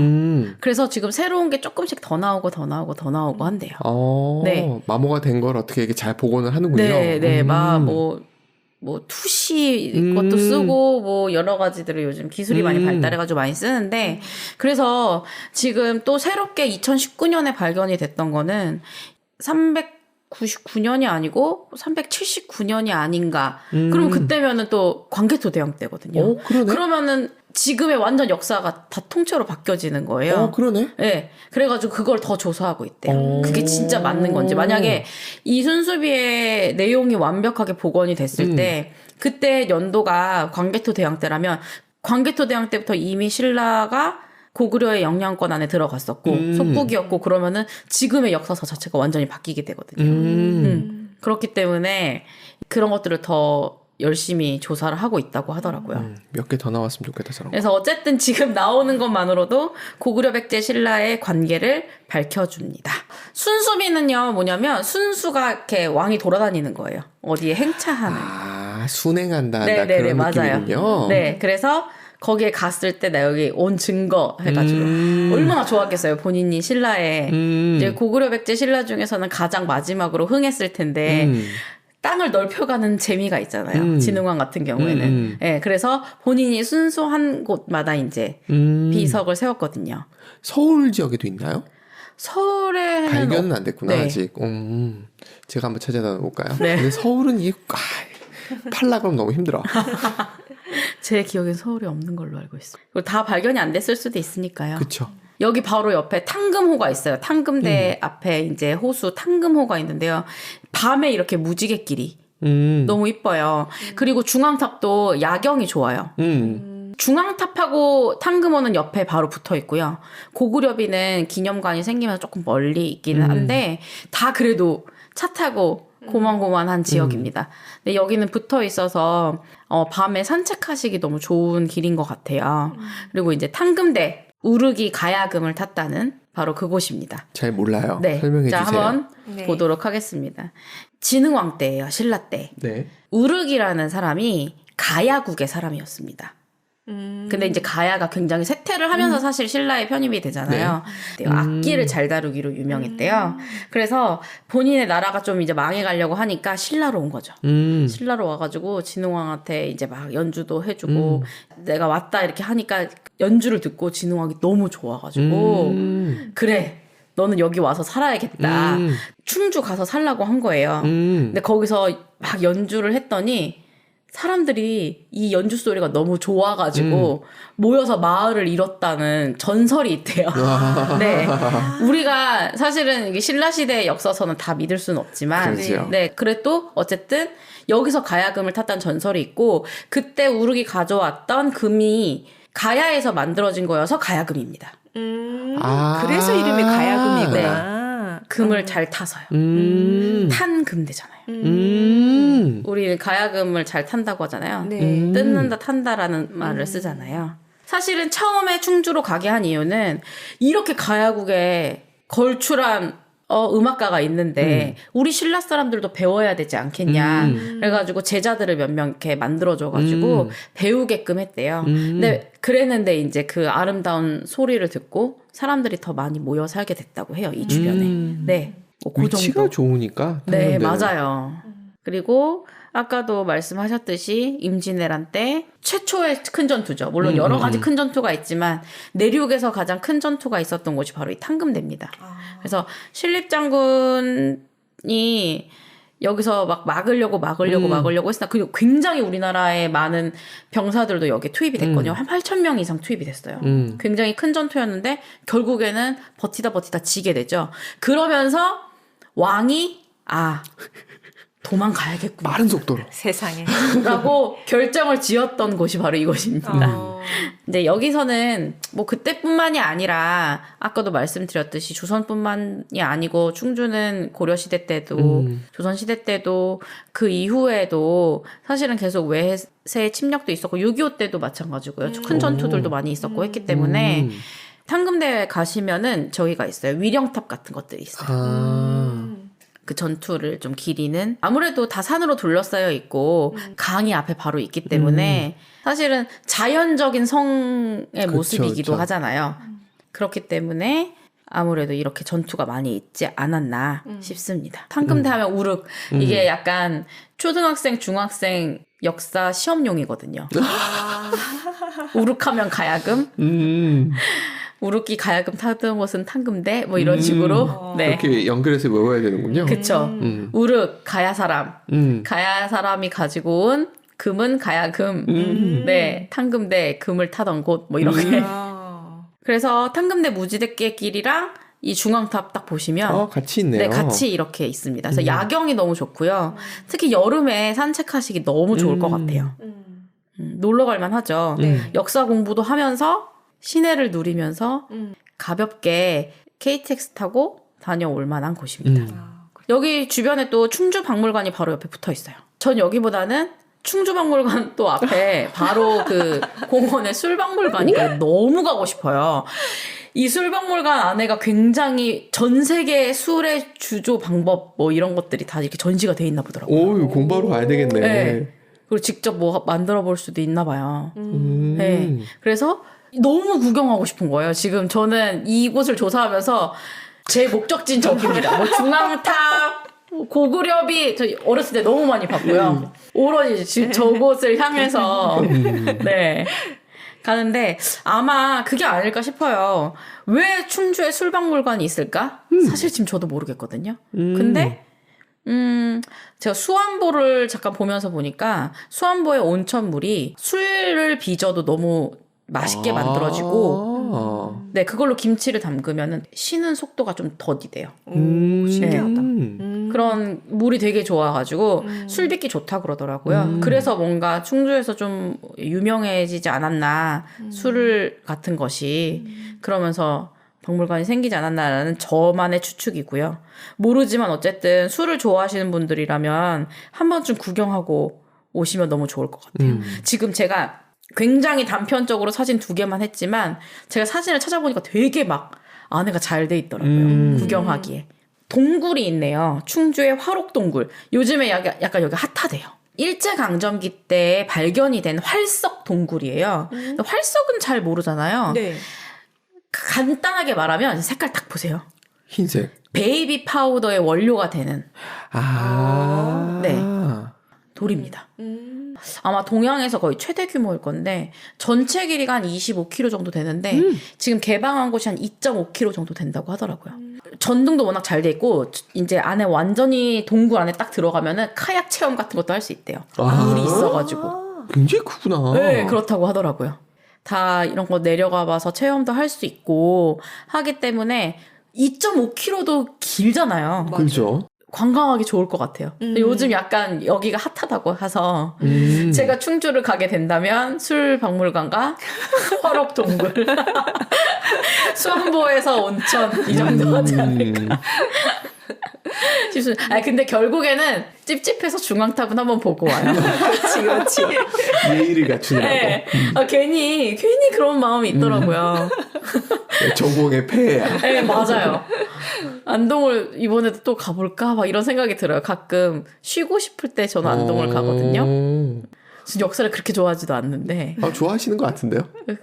Speaker 3: 그래서 지금 새로운 게 조금씩 더 나오고 한대요. 네.
Speaker 2: 마모가 된 걸 어떻게 이렇게 잘 복원을 하는군요.
Speaker 3: 네. 뭐 투시 것도 쓰고 뭐 여러 가지들을 요즘 기술이 많이 발달해가지고 많이 쓰는데 그래서 지금 또 새롭게 2019년에 발견이 됐던 거는 399년이 아니고 379년이 아닌가. 그럼 그때면은 또 광개토 대왕 때거든요.
Speaker 2: 그러네.
Speaker 3: 그러면은 지금의 완전 역사가 다 통째로 바뀌어지는 거예요.
Speaker 2: 그러네.
Speaker 3: 네. 그래가지고 그걸 더 조사하고 있대요. 그게 진짜 맞는 건지. 만약에 이 순수비의 내용이 완벽하게 복원이 됐을 때 그때 연도가 광개토 대왕 때라면 광개토 대왕 때부터 이미 신라가 고구려의 영향권 안에 들어갔었고 속국이었고 그러면은 지금의 역사서 자체가 완전히 바뀌게 되거든요. 그렇기 때문에 그런 것들을 더 열심히 조사를 하고 있다고 하더라고요.
Speaker 2: 몇 개 더 나왔으면 좋겠다 저런 거.
Speaker 3: 그래서 어쨌든 지금 나오는 것만으로도 고구려 백제 신라의 관계를 밝혀줍니다. 순수비는요 뭐냐면 순수가 이렇게 왕이 돌아다니는 거예요. 어디에 행차하는.
Speaker 2: 순행한다.
Speaker 3: 네네네
Speaker 2: 그런
Speaker 3: 맞아요.
Speaker 2: 느낌이군요.
Speaker 3: 네 그래서 거기에 갔을 때 나 여기 온 증거 해가지고 얼마나 좋았겠어요. 본인이 신라에 이제 고구려 백제 신라 중에서는 가장 마지막으로 흥했을 텐데 땅을 넓혀가는 재미가 있잖아요. 진흥왕 같은 경우에는. 네, 그래서 본인이 순수한 곳마다 이제 비석을 세웠거든요.
Speaker 2: 서울 지역에도 있나요?
Speaker 3: 서울에는
Speaker 2: 발견은 안 됐구나
Speaker 3: 네.
Speaker 2: 아직. 제가 한번 찾아다 볼까요?
Speaker 3: 네.
Speaker 2: 근데 서울은 이게 팔라 그러면 너무 힘들어.
Speaker 3: 제 기억엔 서울에 없는 걸로 알고 있어요. 그리고 다 발견이 안 됐을 수도 있으니까요.
Speaker 2: 그렇죠.
Speaker 3: 여기 바로 옆에 탕금호가 있어요. 탕금대 앞에 이제 호수 탕금호가 있는데요. 밤에 이렇게 무지개길이 너무 이뻐요. 그리고 중앙탑도 야경이 좋아요. 중앙탑하고 탕금호는 옆에 바로 붙어 있고요. 고구려비는 기념관이 생기면서 조금 멀리 있기는 한데 다 그래도 차 타고 고만고만한 지역입니다. 근데 여기는 붙어 있어서 밤에 산책하시기 너무 좋은 길인 것 같아요. 그리고 이제 탕금대 우르기 가야금을 탔다는 바로 그곳입니다.
Speaker 2: 잘 몰라요.
Speaker 3: 네.
Speaker 2: 설명해
Speaker 3: 자,
Speaker 2: 주세요.
Speaker 3: 한번 보도록 하겠습니다. 진흥왕 때예요. 신라 때.
Speaker 2: 네.
Speaker 3: 우르기라는 사람이 가야국의 사람이었습니다. 근데 이제 가야가 굉장히 세태를 하면서 사실 신라에 편입이 되잖아요. 네. 악기를 잘 다루기로 유명했대요. 그래서 본인의 나라가 좀 이제 망해가려고 하니까 신라로 온 거죠. 신라로 와가지고 진흥왕한테 이제 막 연주도 해주고 내가 왔다 이렇게 하니까 연주를 듣고 진흥왕이 너무 좋아가지고 그래. 너는 여기 와서 살아야겠다. 충주 가서 살라고 한 거예요. 근데 거기서 막 연주를 했더니 사람들이 이 연주 소리가 너무 좋아가지고 모여서 마을을 잃었다는 전설이 있대요. 네, 우리가 사실은 이게 신라 시대의 역사서는 다 믿을 수는 없지만,
Speaker 2: 그렇죠.
Speaker 3: 네, 그래도 어쨌든 여기서 가야금을 탔다는 전설이 있고 그때 우르기 가져왔던 금이 가야에서 만들어진 거여서 가야금입니다.
Speaker 1: 그래서 이름이 가야금이구나.
Speaker 3: 금을 잘 타서요. 탄 금대잖아요. 우리는 가야금을 잘 탄다고 하잖아요.
Speaker 1: 네.
Speaker 3: 뜯는다 탄다라는 말을 쓰잖아요. 사실은 처음에 충주로 가게 한 이유는 이렇게 가야국에 걸출한 음악가가 있는데 우리 신라 사람들도 배워야 되지 않겠냐. 그래가지고 제자들을 몇 명 이렇게 만들어줘가지고 배우게끔 했대요. 근데 그랬는데 이제 그 아름다운 소리를 듣고 사람들이 더 많이 모여 살게 됐다고 해요. 이 주변에. 네. 뭐 그
Speaker 2: 위치가
Speaker 3: 정도.
Speaker 2: 좋으니까.
Speaker 3: 네,
Speaker 2: 당근대는.
Speaker 3: 맞아요. 그리고 아까도 말씀하셨듯이 임진왜란 때 최초의 큰 전투죠. 물론 여러 가지 큰 전투가 있지만 내륙에서 가장 큰 전투가 있었던 곳이 바로 이 탕금대입니다. 그래서 신립 장군이 여기서 막 막으려고 했으나 그리고 굉장히 우리나라의 많은 병사들도 여기에 투입이 됐거든요. 한 8,000명 이상 투입이 됐어요. 굉장히 큰 전투였는데 결국에는 버티다 지게 되죠. 그러면서 왕이 도망가야겠구나.
Speaker 2: 빠른 속도로.
Speaker 1: 세상에.
Speaker 3: 라고 결정을 지었던 곳이 바로 이곳입니다. 이제 여기서는 뭐 그때뿐만이 아니라 아까도 말씀드렸듯이 조선뿐만이 아니고 충주는 고려시대 때도 조선시대 때도 그 이후에도 사실은 계속 외세 침략도 있었고 6.25 때도 마찬가지고요. 큰 전투들도 많이 있었고 했기 때문에 탕금대에 가시면은 저기가 있어요. 위령탑 같은 것들이 있어요. 그 전투를 좀 기리는 아무래도 다 산으로 둘러싸여 있고 강이 앞에 바로 있기 때문에 사실은 자연적인 성의 모습이기도 하잖아요. 그렇기 때문에 아무래도 이렇게 전투가 많이 있지 않았나 싶습니다. 탕금대 하면 우륵 이게 약간 초등학생, 중학생 역사 시험용이거든요. 우륵하면 가야금. 우르기 가야금 타던 곳은 탕금대 뭐 이런 식으로 네.
Speaker 2: 그렇게 연결해서 외워야 되는군요.
Speaker 3: 그쵸. 우르 가야 사람 가야 사람이 가지고 온 금은 가야금 네 탕금대 금을 타던 곳 뭐 이렇게 그래서 탕금대 무지개길이랑 이 중앙탑 딱 보시면
Speaker 2: 같이 있네요.
Speaker 3: 네 같이 이렇게 있습니다. 그래서 야경이 너무 좋고요. 특히 여름에 산책하시기 너무 좋을 것 같아요. 놀러 갈만 하죠. 역사 공부도 하면서 시내를 누리면서 가볍게 KTX 타고 다녀올 만한 곳입니다. 여기 주변에 또 충주박물관이 바로 옆에 붙어 있어요. 전 여기보다는 충주박물관 또 앞에 바로 그 공원에 술박물관이 너무 가고 싶어요. 이 술박물관 안에가 굉장히 전 세계 술의 주조 방법 뭐 이런 것들이 다 이렇게 전시가 돼 있나 보더라고요.
Speaker 2: 오, 공부하러 가야 되겠네.
Speaker 3: 네. 그리고 직접 뭐 만들어 볼 수도 있나 봐요. 네. 그래서 너무 구경하고 싶은 거예요. 지금 저는 이곳을 조사하면서 제 목적지는 저기입니다. 뭐 중앙탑, 고구려비 저 어렸을 때 너무 많이 봤고요. 오로지 지금 저곳을 향해서 네 가는데 아마 그게 아닐까 싶어요. 왜 충주에 술박물관이 있을까? 사실 지금 저도 모르겠거든요. 근데 제가 수안보를 잠깐 보면서 보니까 수안보의 온천물이 술을 빚어도 너무 맛있게 만들어지고 네 그걸로 김치를 담그면은 쉬는 속도가 좀 더디대요.
Speaker 1: 신기하다.
Speaker 3: 그런 물이 되게 좋아가지고 술 빚기 좋다 그러더라고요. 그래서 뭔가 충주에서 좀 유명해지지 않았나 술 같은 것이 그러면서 박물관이 생기지 않았나라는 저만의 추측이고요. 모르지만 어쨌든 술을 좋아하시는 분들이라면 한 번쯤 구경하고 오시면 너무 좋을 것 같아요. 지금 제가 굉장히 단편적으로 사진 2개만 했지만 제가 사진을 찾아보니까 되게 막 안에가 잘 돼 있더라고요. 구경하기에. 동굴이 있네요. 충주의 화록동굴. 요즘에 약간 여기 핫하대요. 일제강점기 때 발견이 된 활석 동굴이에요. 근데 활석은 잘 모르잖아요.
Speaker 1: 네.
Speaker 3: 간단하게 말하면 색깔 딱 보세요.
Speaker 2: 흰색.
Speaker 3: 베이비 파우더의 원료가 되는 네. 돌입니다. 아마 동양에서 거의 최대 규모일 건데 전체 길이가 한 25km 정도 되는데 지금 개방한 곳이 한 2.5km 정도 된다고 하더라고요. 전등도 워낙 잘 돼 있고 이제 안에 완전히 동굴 안에 딱 들어가면은 카약 체험 같은 것도 할 수 있대요. 물이 있어가지고.
Speaker 2: 굉장히 크구나.
Speaker 3: 네, 그렇다고 하더라고요. 다 이런 거 내려가 봐서 체험도 할 수 있고 하기 때문에 2.5km도 길잖아요.
Speaker 2: 그렇죠.
Speaker 3: 관광하기 좋을 것 같아요. 요즘 약간 여기가 핫하다고 해서 제가 충주를 가게 된다면 술박물관과 화록동굴 수안보에서 온천 이 정도 하지 않을까 싶습니다. 근데 결국에는 찝찝해서 중앙탑은 한번 보고 와요.
Speaker 1: 그렇지.
Speaker 2: 예의를 갖추느라고.
Speaker 3: 네. 괜히 그런 마음이 있더라고요.
Speaker 2: 전공의 폐해야.
Speaker 3: 네, 맞아요. 안동을 이번에도 또 가볼까? 막 이런 생각이 들어요. 가끔 쉬고 싶을 때 저는 안동을 가거든요. 전 역사를 그렇게 좋아하지도 않는데.
Speaker 2: 좋아하시는 것 같은데요?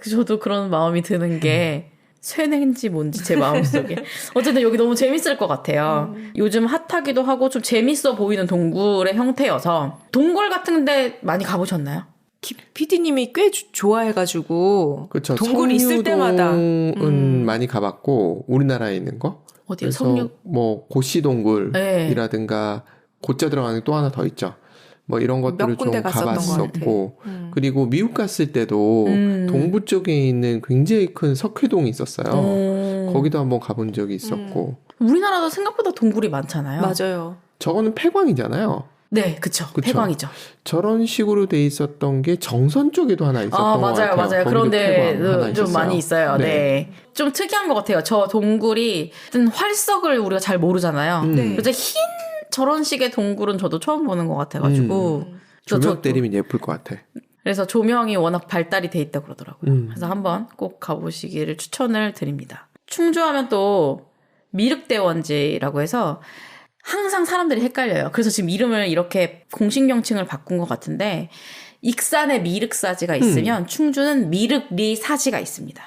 Speaker 3: 저도 그런 마음이 드는 게 쇠뇌인지 뭔지 제 마음속에. 어쨌든 여기 너무 재밌을 것 같아요. 요즘 핫하기도 하고 좀 재밌어 보이는 동굴의 형태여서. 동굴 같은 데 많이 가보셨나요?
Speaker 1: PD님이 꽤 좋아해가지고
Speaker 2: 그렇죠.
Speaker 1: 동굴 있을 때마다
Speaker 2: 성류동은 많에 가봤고 우리나라에 있는 거.
Speaker 3: 어디요?
Speaker 2: 그래서
Speaker 3: 성류?
Speaker 2: 뭐 고시동굴이라든가 곧자 들어가는 또 하나 더 있죠. 뭐 이런 것들을 좀 가봤었고 그리고 미국 갔을 때도 동부 쪽에 있는 굉장히 큰 석회동이 있었어요. 거기도 한번 가본 적이 있었고
Speaker 3: 우리나라도 생각보다 동굴이 많잖아요.
Speaker 1: 맞아요.
Speaker 2: 저거는 폐광이잖아요.
Speaker 3: 네, 그쵸. 폐광이죠.
Speaker 2: 저런 식으로 돼 있었던 게 정선 쪽에도 하나 있었던 것 같아요.
Speaker 3: 맞아요. 그런데 좀
Speaker 2: 있었어요.
Speaker 3: 많이 있어요. 네. 좀 특이한 것 같아요. 저 동굴이 어떤 활석을 우리가 잘 모르잖아요. 그래서 흰 저런 식의 동굴은 저도 처음 보는 것 같아가지고.
Speaker 2: 조명 때리면 예쁠 것 같아.
Speaker 3: 그래서 조명이 워낙 발달이 돼 있다고 그러더라고요. 그래서 한번 꼭 가보시기를 추천을 드립니다. 충주하면 또 미륵대원지라고 해서 항상 사람들이 헷갈려요. 그래서 지금 이름을 이렇게 공식 명칭을 바꾼 것 같은데 익산에 미륵사지가 있으면 충주는 미륵리사지가 있습니다.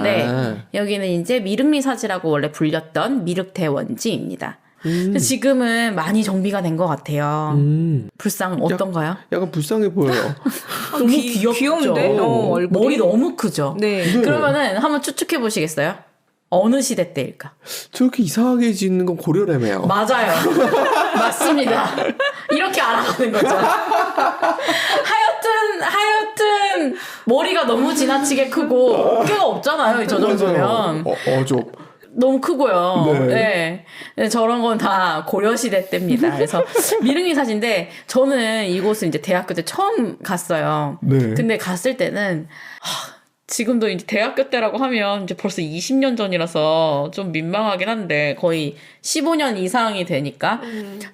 Speaker 3: 네, 여기는 이제 미륵리사지라고 원래 불렸던 미륵대원지입니다. 지금은 많이 정비가 된 것 같아요. 불상 어떤가요?
Speaker 2: 약간 불쌍해 보여요.
Speaker 3: 너무
Speaker 1: 귀여운데? 얼굴이.
Speaker 3: 머리 너무 크죠?
Speaker 1: 네.
Speaker 3: 그러면은 한번 추측해 보시겠어요? 어느 시대 때일까?
Speaker 2: 저렇게 이상하게 짓는 건 고려라며요.
Speaker 3: 맞아요. 맞습니다. 이렇게 알아가는 거죠. 하여튼 머리가 너무 지나치게 크고 어깨가 없잖아요. 저 정도면.
Speaker 2: 좀.
Speaker 3: 너무 크고요. 네. 저런 건 다 고려시대 때입니다. 그래서 미륵리 사진인데 저는 이곳을 이제 대학교 때 처음 갔어요.
Speaker 2: 네.
Speaker 3: 근데 갔을 때는 지금도 이제 대학교 때라고 하면 이제 벌써 20년 전이라서 좀 민망하긴 한데 거의 15년 이상이 되니까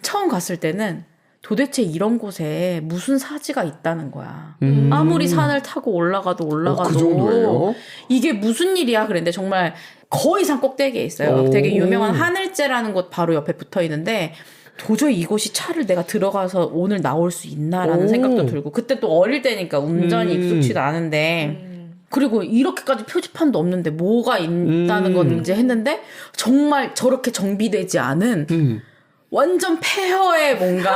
Speaker 3: 처음 갔을 때는 도대체 이런 곳에 무슨 사지가 있다는 거야. 아무리 산을 타고 올라가도
Speaker 2: 그 정도예요?
Speaker 3: 이게 무슨 일이야 그랬는데 정말 거의 산 꼭대기에 있어요. 되게 유명한 하늘제라는 곳 바로 옆에 붙어 있는데 도저히 이곳이 차를 내가 들어가서 오늘 나올 수 있나라는 생각도 들고 그때 또 어릴 때니까 운전이 익숙치도 않은데 그리고 이렇게까지 표지판도 없는데 뭐가 있다는 건지 했는데 정말 저렇게 정비되지 않은 완전 폐허의 뭔가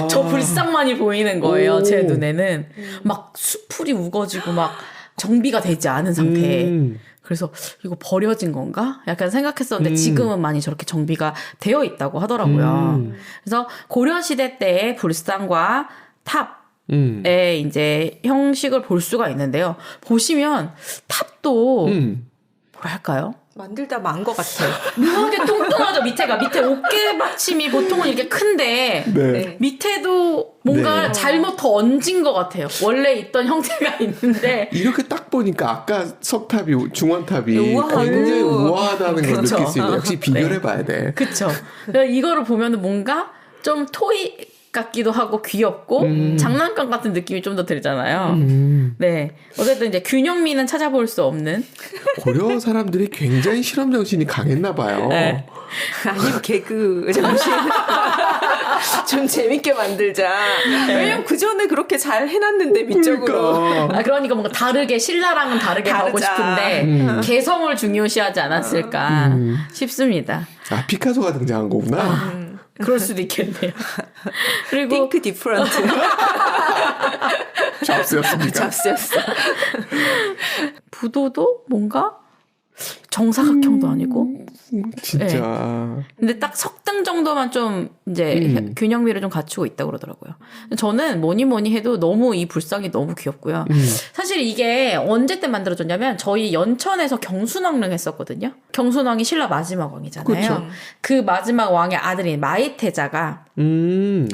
Speaker 3: 저 불상만이 보이는 거예요. 제 눈에는 막 수풀이 우거지고 막 정비가 되지 않은 상태에 그래서 이거 버려진 건가? 약간 생각했었는데 지금은 많이 저렇게 정비가 되어 있다고 하더라고요. 그래서 고려시대 때의 불상과 탑의 이제 형식을 볼 수가 있는데요. 보시면 탑도 뭐랄까요?
Speaker 1: 만들다 만 것 같아요.
Speaker 3: 묘하게 뚱뚱하죠. 밑에 어깨 받침이 보통은 이렇게 큰데
Speaker 2: 네.
Speaker 3: 밑에도 뭔가 잘못 더 얹은 것 같아요. 원래 있던 형태가 있는데
Speaker 2: 이렇게 딱 보니까 아까 석탑이 중원탑이
Speaker 1: 우아하고.
Speaker 2: 굉장히 우아하다는 걸
Speaker 3: 그렇죠.
Speaker 2: 느낄 수 있는 역시 비교를 해봐야 돼.
Speaker 3: 그쵸. 이거를 보면은 뭔가 좀 같기도 하고 귀엽고 장난감 같은 느낌이 좀 더 들잖아요. 네. 어쨌든 이제 균형미는 찾아볼 수 없는.
Speaker 2: 고려 사람들이 굉장히 실험 정신이 강했나 봐요.
Speaker 3: 네.
Speaker 1: 아니면 개그 정신 좀 재밌게 만들자. 왜냐면 그 전에 그렇게 잘 해놨는데 미적으로.
Speaker 3: 그러니까 뭔가 다르게 신라랑은 다르게 가고 싶은데 개성을 중요시하지 않았을까 싶습니다.
Speaker 2: 아, 피카소가 등장한 거구나.
Speaker 3: 그럴 수도 있겠네요. 그리고
Speaker 1: 핑크 디프런트.
Speaker 2: 잡스였습니까?
Speaker 1: 잡스였어.
Speaker 3: 부도도 뭔가 정사각형도 아니고.
Speaker 2: 진짜.
Speaker 3: 네. 근데 딱 석등 정도만 좀 이제 균형미를 좀 갖추고 있다고 그러더라고요. 저는 뭐니 해도 너무 이 불상이 너무 귀엽고요. 사실 이게 언제 때 만들어졌냐면 저희 연천에서 경순왕릉 했었거든요. 경순왕이 신라 마지막 왕이잖아요.
Speaker 2: 그렇죠.
Speaker 3: 그 마지막 왕의 아들인 마이태자가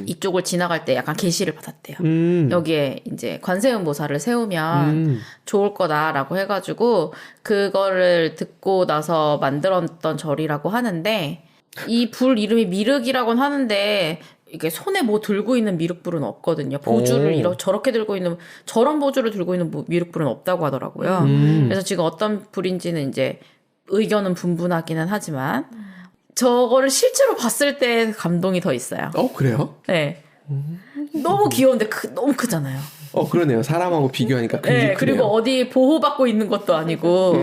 Speaker 3: 이쪽을 지나갈 때 약간 계시를 받았대요. 여기에 이제 관세음보살을 세우면 좋을 거다라고 해가지고 그거를 듣고 나서 만들었던 절이라고 하는데 이 불 이름이 미륵이라고는 하는데 이게 손에 뭐 들고 있는 미륵불은 없거든요. 보주를 이렇게 저렇게 들고 있는 저런 보주를 들고 있는 미륵불은 없다고 하더라고요. 그래서 지금 어떤 불인지는 이제 의견은 분분하기는 하지만 저거를 실제로 봤을 때 감동이 더 있어요.
Speaker 2: 그래요?
Speaker 3: 네. 너무 귀여운데 너무 크잖아요.
Speaker 2: 그러네요. 사람하고 비교하니까 굉장히 크네요.
Speaker 3: 그리고 어디 보호받고 있는 것도 아니고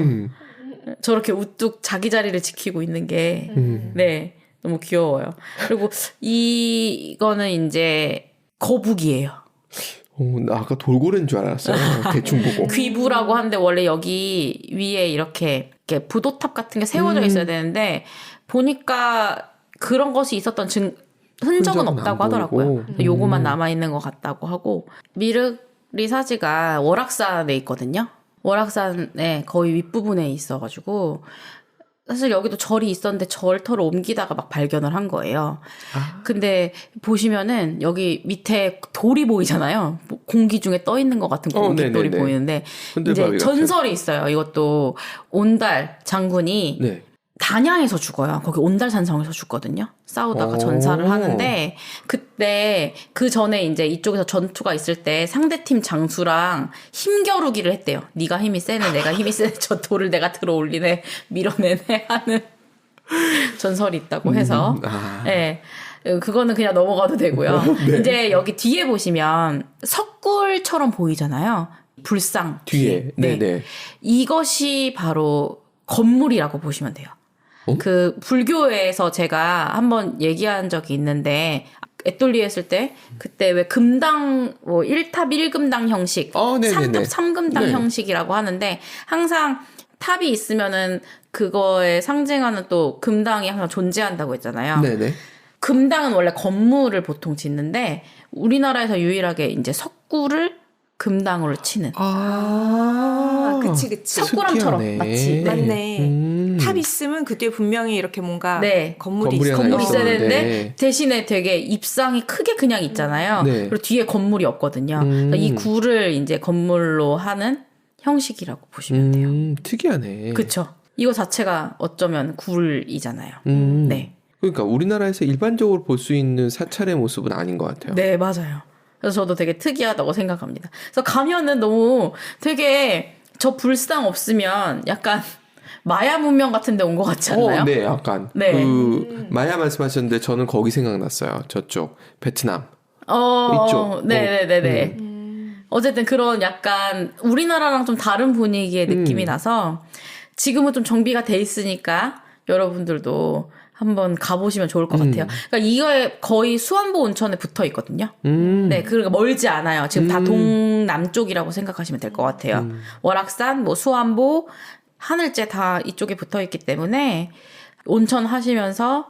Speaker 3: 저렇게 우뚝 자기 자리를 지키고 있는 게 네, 너무 귀여워요. 그리고 이거는 이제 거북이에요.
Speaker 2: 나 아까 돌고래인 줄 알았어요. 대충 보고.
Speaker 3: 귀부라고 하는데 원래 여기 위에 이렇게 부도탑 같은 게 세워져 있어야 되는데 보니까 그런 것이 있었던 흔적은 없다고 하더라고요. 요거만 남아있는 것 같다고 하고 미륵리 사지가 월악산에 있거든요. 월악산에 거의 윗부분에 있어가지고 사실 여기도 절이 있었는데 절터를 옮기다가 막 발견을 한 거예요. 근데 보시면은 여기 밑에 돌이 보이잖아요. 공기 중에 떠 있는 것 같은 공깃돌이 보이는데 이제 전설이 있어요. 이것도 온달 장군이 단양에서 죽어요. 거기 온달산성에서 죽거든요. 싸우다가 전사를 하는데 그때 그 전에 이제 이쪽에서 전투가 있을 때 상대팀 장수랑 힘겨루기를 했대요. 네가 힘이 세네, 내가 힘이 세네, 저 돌을 내가 들어 올리네, 밀어내네 하는 전설이 있다고 해서 네. 그거는 그냥 넘어가도 되고요.
Speaker 2: 네.
Speaker 3: 이제 여기 뒤에 보시면 석굴처럼 보이잖아요. 불상
Speaker 2: 뒤에. 네.
Speaker 3: 이것이 바로 건물이라고 보시면 돼요. 그 불교에서 제가 한번 얘기한 적이 있는데 애떨리 했을 때 그때 왜 금당 뭐 1탑 1금당 형식, 3탑 3금당 형식이라고 하는데 항상 탑이 있으면은 그거에 상징하는 또 금당이 항상 존재한다고 했잖아요.
Speaker 2: 네네.
Speaker 3: 금당은 원래 건물을 보통 짓는데 우리나라에서 유일하게 이제 석굴을 금당으로 치는.
Speaker 1: 그치.
Speaker 3: 석굴암처럼 마치.
Speaker 1: 맞네. 탑 있으면 그 뒤에 분명히 이렇게 뭔가 건물이
Speaker 3: 있어야 되는데 대신에 되게 입상이 크게 그냥 있잖아요. 그리고 뒤에 건물이 없거든요. 그러니까 이 굴을 이제 건물로 하는 형식이라고 보시면 돼요.
Speaker 2: 특이하네.
Speaker 3: 그렇죠. 이거 자체가 어쩌면 굴이잖아요. 네.
Speaker 2: 그러니까 우리나라에서 일반적으로 볼 수 있는 사찰의 모습은 아닌 것 같아요.
Speaker 3: 네, 맞아요. 그래서 저도 되게 특이하다고 생각합니다. 그래서 가면은 너무 되게 저 불상 없으면 약간 마야 문명 같은 데 온 것 같지 않나요?
Speaker 2: 네, 약간. 그 마야 말씀하셨는데 저는 거기 생각났어요. 저쪽 베트남. 이쪽.
Speaker 3: 네네네네. 어쨌든 그런 약간 우리나라랑 좀 다른 분위기의 느낌이 나서 지금은 좀 정비가 돼 있으니까 여러분들도 한번 가보시면 좋을 것 같아요. 그러니까 이거에 거의 수안보 온천에 붙어 있거든요. 네, 그러니까 멀지 않아요. 지금 다 동남쪽이라고 생각하시면 될 것 같아요. 월악산, 뭐 수안보, 하늘째 다 이쪽에 붙어 있기 때문에 온천 하시면서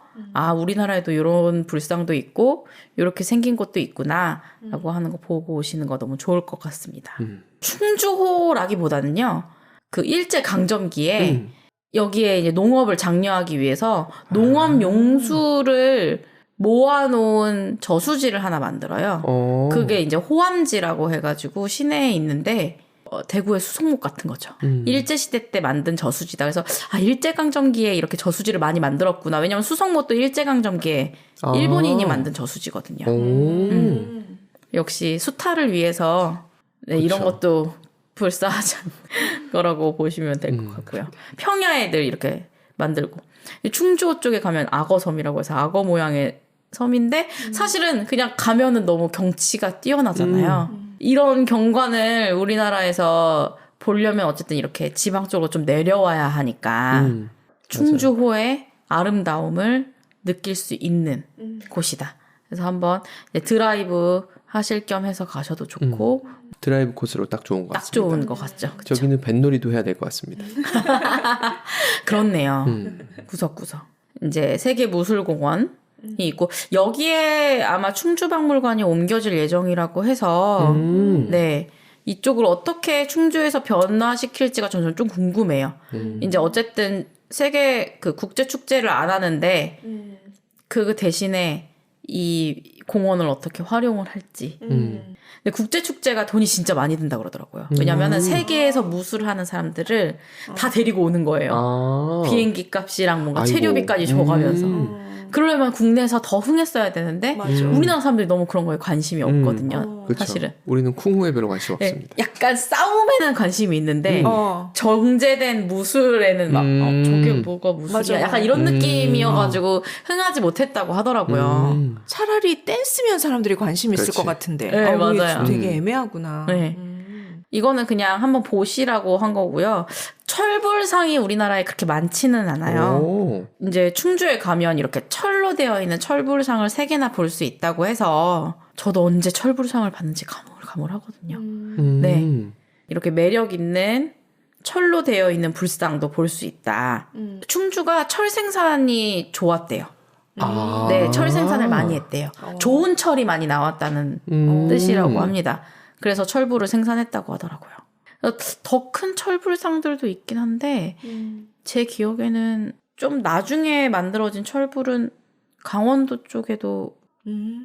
Speaker 3: 우리나라에도 이런 불상도 있고 이렇게 생긴 곳도 있구나라고 하는 거 보고 오시는 거 너무 좋을 것 같습니다. 충주호라기보다는요. 그 일제 강점기에 여기에 이제 농업을 장려하기 위해서 농업 용수를 모아놓은 저수지를 하나 만들어요. 그게 이제 호암지라고 해가지고 시내에 있는데 대구의 수성목 같은 거죠. 일제시대 때 만든 저수지다. 그래서 일제강점기에 이렇게 저수지를 많이 만들었구나. 왜냐면 수성목도 일제강점기에 일본인이 만든 저수지거든요. 역시 수탈을 위해서 이런 것도 불사하지 않는 거라고 보시면 될 것 같고요. 평야에 늘 이렇게 만들고. 충주호 쪽에 가면 악어섬이라고 해서 악어 모양의 섬인데 사실은 그냥 가면은 너무 경치가 뛰어나잖아요. 이런 경관을 우리나라에서 보려면 어쨌든 이렇게 지방 쪽으로 좀 내려와야 하니까 충주호의 아름다움을 느낄 수 있는 곳이다. 그래서 한번 드라이브 하실 겸 해서 가셔도 좋고
Speaker 2: 드라이브 코스로 딱 좋은 것 같습니다.
Speaker 3: 딱 좋은 것 같죠. 그쵸?
Speaker 2: 저기는 뱃놀이도 해야 될 것 같습니다.
Speaker 3: 그렇네요. 구석구석. 이제 세계무술공원이 있고 여기에 아마 충주박물관이 옮겨질 예정이라고 해서 네 이쪽을 어떻게 충주에서 변화시킬지가 저는 좀 궁금해요. 이제 어쨌든 세계 그 국제 축제를 안 하는데 그 대신에 이 공원을 어떻게 활용을 할지. 근데 국제 축제가 돈이 진짜 많이 든다 그러더라고요. 왜냐면은 세계에서 무술을 하는 사람들을 다 데리고 오는 거예요. 비행기 값이랑 뭔가 체류비까지 줘가면서. 그러려면 국내에서 더 흥했어야 되는데 우리나라 사람들이 너무 그런 거에 관심이 없거든요. 사실은.
Speaker 2: 우리는 쿵후에 별로 관심 없습니다.
Speaker 3: 약간 싸움에는 관심이 있는데 정제된 무술에는 막 저게 뭐가 무술이야. 약간 이런 느낌이어가지고 흥하지 못했다고 하더라고요.
Speaker 1: 차라리 댄스면 사람들이 관심 있을 것 같은데.
Speaker 3: 네, 맞아요.
Speaker 1: 되게 애매하구나.
Speaker 3: 네. 이거는 그냥 한번 보시라고 한 거고요. 철불상이 우리나라에 그렇게 많지는 않아요. 이제 충주에 가면 이렇게 철로 되어 있는 철불상을 3개나 볼 수 있다고 해서 저도 언제 철불상을 봤는지 가물가물하거든요. 네, 이렇게 매력 있는 철로 되어 있는 불상도 볼 수 있다. 충주가 철 생산이 좋았대요. 네, 철 생산을 많이 했대요. 좋은 철이 많이 나왔다는 뜻이라고 합니다. 그래서 철불을 생산했다고 하더라고요. 더 큰 철불상들도 있긴 한데 제 기억에는 좀 나중에 만들어진 철불은 강원도 쪽에도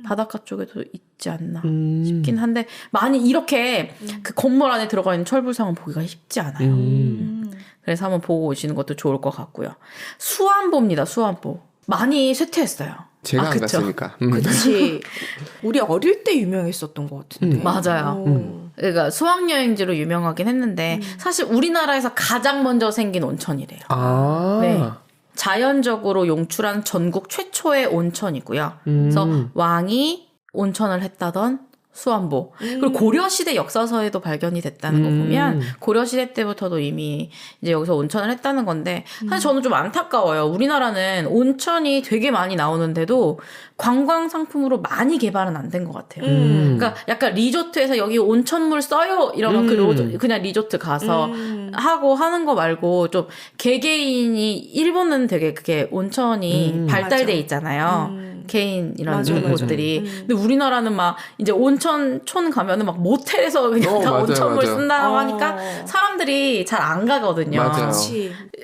Speaker 3: 바닷가 쪽에도 있지 않나 싶긴 한데 많이 이렇게 그 건물 안에 들어가 있는 철불상은 보기가 쉽지 않아요. 그래서 한번 보고 오시는 것도 좋을 것 같고요. 수안보입니다. 수안보. 많이 쇠퇴했어요.
Speaker 2: 제가 안 갔으니까.
Speaker 1: 그치. 우리 어릴 때 유명했었던 것 같은데.
Speaker 3: 맞아요. 그러니까 수학여행지로 유명하긴 했는데 사실 우리나라에서 가장 먼저 생긴 온천이래요. 네. 자연적으로 용출한 전국 최초의 온천이고요. 그래서 왕이 온천을 했다던 수안보. 그리고 고려시대 역사서에도 발견이 됐다는 거 보면 고려시대 때부터도 이미 이제 여기서 온천을 했다는 건데 사실 저는 좀 안타까워요. 우리나라는 온천이 되게 많이 나오는데도 관광 상품으로 많이 개발은 안 된 것 같아요. 그러니까 약간 리조트에서 여기 온천물 써요 이러면 그냥 리조트 가서 하고 하는 거 말고 좀 개개인이 일본은 되게 그게 온천이 발달돼 있잖아요. 개인 이런 곳들이. 근데 우리나라는 막 이제 온천촌 가면은 막 모텔에서 그냥 다 온천물 쓴다고 하니까 사람들이 잘 안 가거든요.
Speaker 2: 맞아요.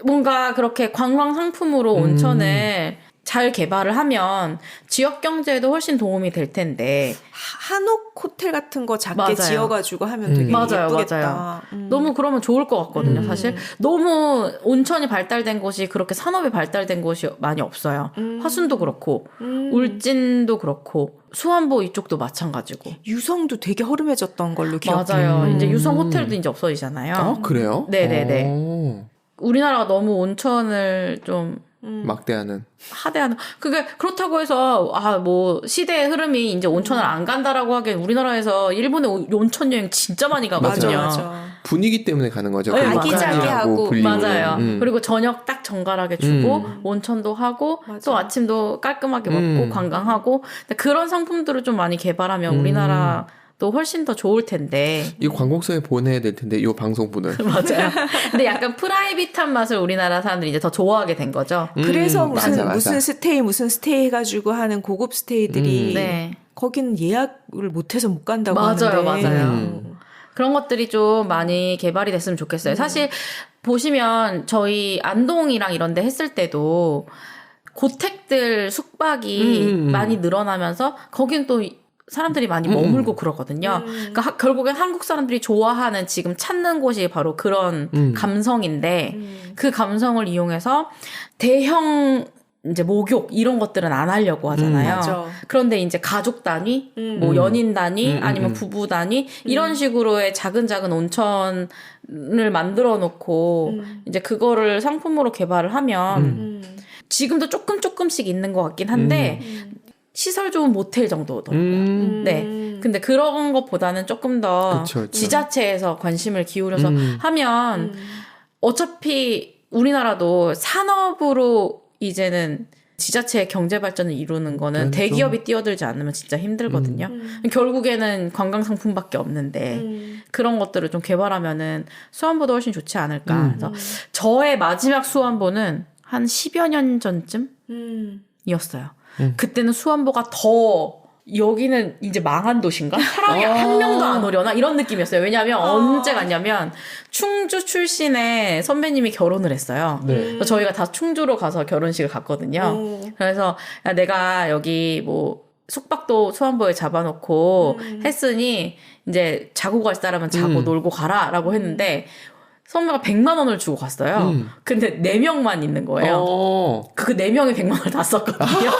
Speaker 3: 뭔가 그렇게 관광 상품으로 온천을 잘 개발을 하면 지역 경제에도 훨씬 도움이 될 텐데
Speaker 1: 한옥 호텔 같은 거 작게
Speaker 3: 맞아요.
Speaker 1: 지어가지고 하면 되게 예쁘겠다.
Speaker 3: 너무 그러면 좋을 것 같거든요. 사실 너무 온천이 발달된 곳이 그렇게 산업이 발달된 곳이 많이 없어요. 화순도 그렇고 울진도 그렇고 수안보 이쪽도 마찬가지고
Speaker 1: 유성도 되게 허름해졌던 걸로 기억해요.
Speaker 3: 맞아요. 이제 유성 호텔도 이제 없어지잖아요.
Speaker 2: 그래요?
Speaker 3: 네네네. 우리나라가 너무 온천을 좀
Speaker 2: 막대하는
Speaker 3: 하대하는 그게 그렇다고 해서 뭐 시대의 흐름이 이제 온천을 안 간다라고 하기엔 우리나라에서 일본에 온천 여행 진짜 많이 가거든요.
Speaker 1: 맞아.
Speaker 2: 분위기 때문에 가는 거죠.
Speaker 1: 아기자기하고
Speaker 3: 맞아요. 그리고 저녁 딱 정갈하게 주고 온천도 하고 또 아침도 깔끔하게 먹고 관광하고 그런 상품들을 좀 많이 개발하면 우리나라 또 훨씬 더 좋을 텐데.
Speaker 2: 이 관공서에 보내야 될 텐데 이 방송분을.
Speaker 3: 맞아요. 근데 약간 프라이빗한 맛을 우리나라 사람들이 이제 더 좋아하게 된 거죠.
Speaker 1: 그래서 무슨 스테이 해가지고 하는 고급 스테이들이 거기는 예약을 못해서 못 간다고 하는데.
Speaker 3: 맞아요. 그런 것들이 좀 많이 개발이 됐으면 좋겠어요. 사실 보시면 저희 안동이랑 이런 데 했을 때도 고택들 숙박이 많이 늘어나면서 거긴 또 사람들이 많이 머물고 그러거든요. 그러니까 결국엔 한국 사람들이 좋아하는 지금 찾는 곳이 바로 그런 감성인데 그 감성을 이용해서 대형 이제 목욕 이런 것들은 안 하려고 하잖아요.
Speaker 1: 맞아.
Speaker 3: 그런데 이제 가족 단위, 뭐 연인 단위, 아니면 부부 단위 이런 식으로의 작은 온천을 만들어 놓고 이제 그거를 상품으로 개발을 하면 지금도 조금씩 있는 것 같긴 한데 시설 좋은 모텔 정도더라고요. 네. 근데 그런 것보다는 조금 더
Speaker 2: 그쵸.
Speaker 3: 지자체에서 관심을 기울여서 하면 어차피 우리나라도 산업으로 이제는 지자체의 경제 발전을 이루는 거는 대기업이 뛰어들지 않으면 진짜 힘들거든요. 결국에는 관광 상품밖에 없는데 그런 것들을 좀 개발하면은 수안보다 훨씬 좋지 않을까. 그래서 저의 마지막 수안보는 한 10여 년 전쯤이었어요. 그때는 수안보가 더 여기는 이제 망한 도시인가? 사람이 한 명도 안 오려나? 이런 느낌이었어요. 왜냐하면 언제 갔냐면 충주 출신의 선배님이 결혼을 했어요. 그래서 저희가 다 충주로 가서 결혼식을 갔거든요. 그래서 야, 내가 여기 뭐 숙박도 수안보에 잡아놓고 했으니 이제 자고 갈 사람은 자고 놀고 가라라고 했는데 선배가 100만 원을 주고 갔어요. 근데 4명만 있는 거예요. 그 4명이 100만 원을 다 썼거든요.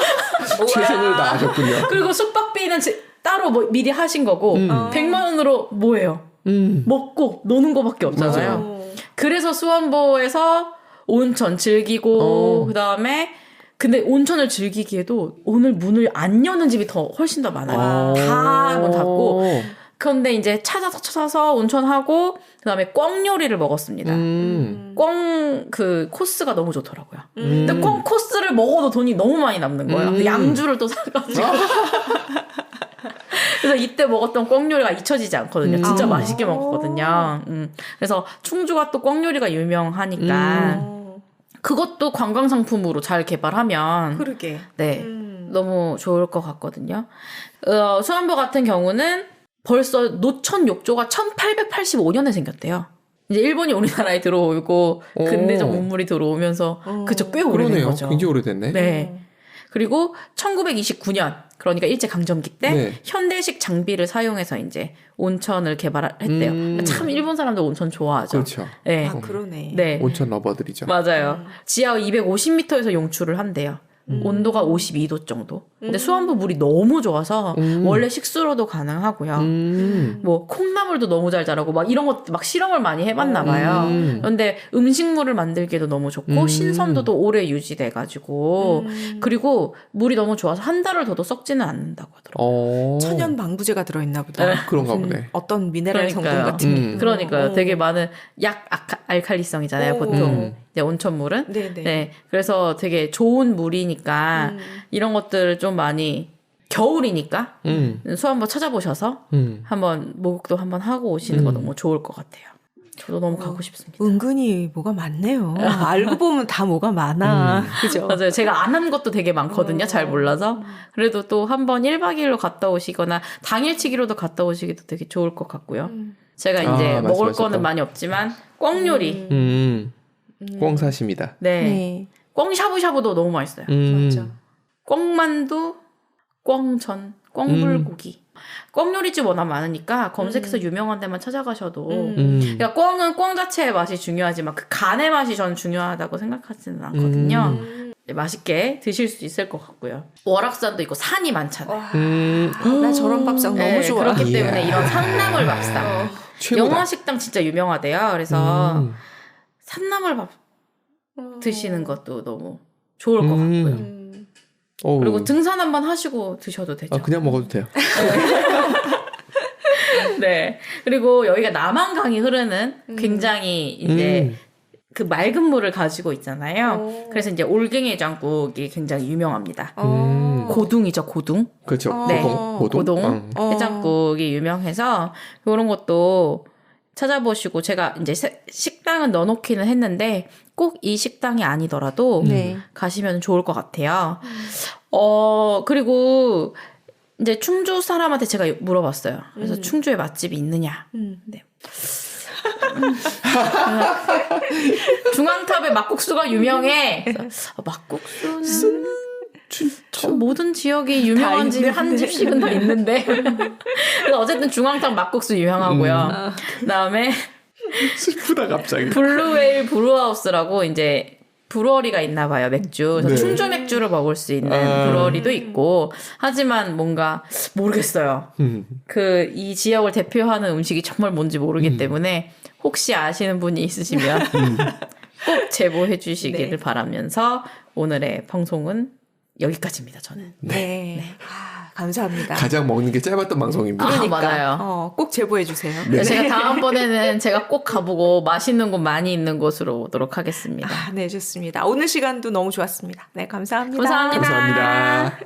Speaker 2: 최선을 다하셨군요.
Speaker 3: 그리고 숙박비는 따로 뭐 미리 하신 거고 100만 원으로 뭐예요? 먹고 노는 거밖에 없잖아요.
Speaker 2: 맞아요.
Speaker 3: 그래서 수안보에서 온천 즐기고 그다음에 근데 온천을 즐기기에도 오늘 문을 안 여는 집이 훨씬 더 많아요. 다 문 닫고. 그런데 이제 찾아서 온천하고 그다음에 꿩 요리를 먹었습니다. 꿩 그 코스가 너무 좋더라고요. 근데 꿩 코스를 먹어도 돈이 너무 많이 남는 거예요. 근데 양주를 또 사가지고 그래서 이때 먹었던 꿩 요리가 잊혀지지 않거든요. 진짜 맛있게 먹었거든요. 그래서 충주가 또 꿩 요리가 유명하니까 그것도 관광 상품으로 잘 개발하면
Speaker 1: 그러게.
Speaker 3: 네 너무 좋을 것 같거든요. 수안보 같은 경우는 벌써 노천 욕조가 1885년에 생겼대요. 이제 일본이 우리나라에 들어오고 근대적 문물이 들어오면서 그쵸 꽤 오래된 거죠.
Speaker 2: 굉장히 오래됐네.
Speaker 3: 네. 그리고 1929년 그러니까 일제강점기 때 현대식 장비를 사용해서 이제 온천을 개발했대요. 참 일본 사람들 온천 좋아하죠.
Speaker 2: 그렇죠.
Speaker 3: 네.
Speaker 1: 그러네.
Speaker 3: 네.
Speaker 2: 온천 러버들이죠.
Speaker 3: 맞아요. 지하 250m에서 용출을 한대요. 온도가 52도 정도. 근데 수안보 물이 너무 좋아서 원래 식수로도 가능하고요. 뭐 콩나물도 너무 잘 자라고 막 이런 것 막 실험을 많이 해봤나 봐요. 그런데 음식물을 만들기에도 너무 좋고 신선도도 오래 유지돼가지고 그리고 물이 너무 좋아서 한 달을 둬도 썩지는 않는다고 하더라고요.
Speaker 1: 천연 방부제가 들어있나 보다.
Speaker 3: 네.
Speaker 2: 그런가 보네.
Speaker 1: 어떤 미네랄 성분 같은 게.
Speaker 3: 그러니까요. 되게 많은 약 알칼리성이잖아요. 보통 이제 온천물은.
Speaker 1: 네네.
Speaker 3: 네. 그래서 되게 좋은 물이니까 이런 것들을 좀 많이 겨울이니까 수안보 찾아보셔서 한번 목욕도 한번 하고 오시는 거 너무 좋을 것 같아요. 저도 너무 가고 싶습니다.
Speaker 1: 은근히 뭐가 많네요. 알고 보면 다 뭐가 많아. 그죠?
Speaker 3: 맞아요. 제가 안 한 것도 되게 많거든요. 잘 몰라서. 그래도 또 한번 1박 2일로 갔다 오시거나 당일치기로도 갔다 오시기도 되게 좋을 것 같고요. 제가 이제 먹을 거는 많이 없지만 꿩 요리.
Speaker 2: 꿩 사십니다.
Speaker 3: 네. 꿩 샤브샤브도 너무 맛있어요.
Speaker 1: 맞아.
Speaker 3: 꿩만두, 꿩전, 꿩불고기. 꿩 요리집 워낙 많으니까 검색해서 유명한 데만 찾아가셔도 그러니까 꿩은 꿩 자체의 맛이 중요하지만 그 간의 맛이 저는 중요하다고 생각하지는 않거든요. 맛있게 드실 수 있을 것 같고요. 월악산도 있고 산이 많잖아요.
Speaker 1: 나 저런 밥상 너무 좋아.
Speaker 3: 그렇기 때문에 이런 산나물 밥상. 영화식당 진짜 유명하대요. 그래서 산나물 밥 드시는 것도 너무 좋을 것 같고요. 그리고 등산 한번 하시고 드셔도 되죠.
Speaker 2: 그냥 먹어도 돼요.
Speaker 3: 네. 그리고 여기가 남한강이 흐르는 굉장히 이제 그 맑은 물을 가지고 있잖아요. 그래서 이제 올갱이 해장국이 굉장히 유명합니다. 고둥이죠, 고둥.
Speaker 2: 그렇죠.
Speaker 3: 네.
Speaker 2: 고동.
Speaker 3: 해장국이 유명해서 이런 것도 찾아보시고 제가 이제 식당은 넣어놓기는 했는데 꼭 이 식당이 아니더라도 가시면 좋을 것 같아요. 그리고 이제 충주 사람한테 제가 물어봤어요. 그래서 충주에 맛집이 있느냐. 네. 중앙탑의 막국수가 유명해. 막국수는 모든 지역이 유명한 집이 한 집씩은 다 있는데. 그래서 어쨌든 중앙탕 막국수 유명하고요. 그다음에
Speaker 2: 슬프다 갑자기.
Speaker 3: 블루웨일 브루하우스라고 이제 브루어리가 있나 봐요, 맥주. 그래서 충주 맥주를 먹을 수 있는 브루어리도 있고. 하지만 뭔가 모르겠어요. 이 지역을 대표하는 음식이 정말 뭔지 모르기 때문에 혹시 아시는 분이 있으시면 꼭 제보해 주시기를 바라면서 오늘의 방송은 여기까지입니다, 저는.
Speaker 1: 네. 감사합니다.
Speaker 2: 가장 먹는 게 짧았던 방송입니다.
Speaker 1: 그러니까
Speaker 3: 맞아요.
Speaker 1: 꼭 제보해 주세요.
Speaker 3: 네. 제가 다음번에는 제가 꼭 가보고 맛있는 곳 많이 있는 곳으로 오도록 하겠습니다.
Speaker 1: 네, 좋습니다. 오늘 시간도 너무 좋았습니다. 네, 감사합니다.
Speaker 3: 감사합니다.
Speaker 2: 감사합니다.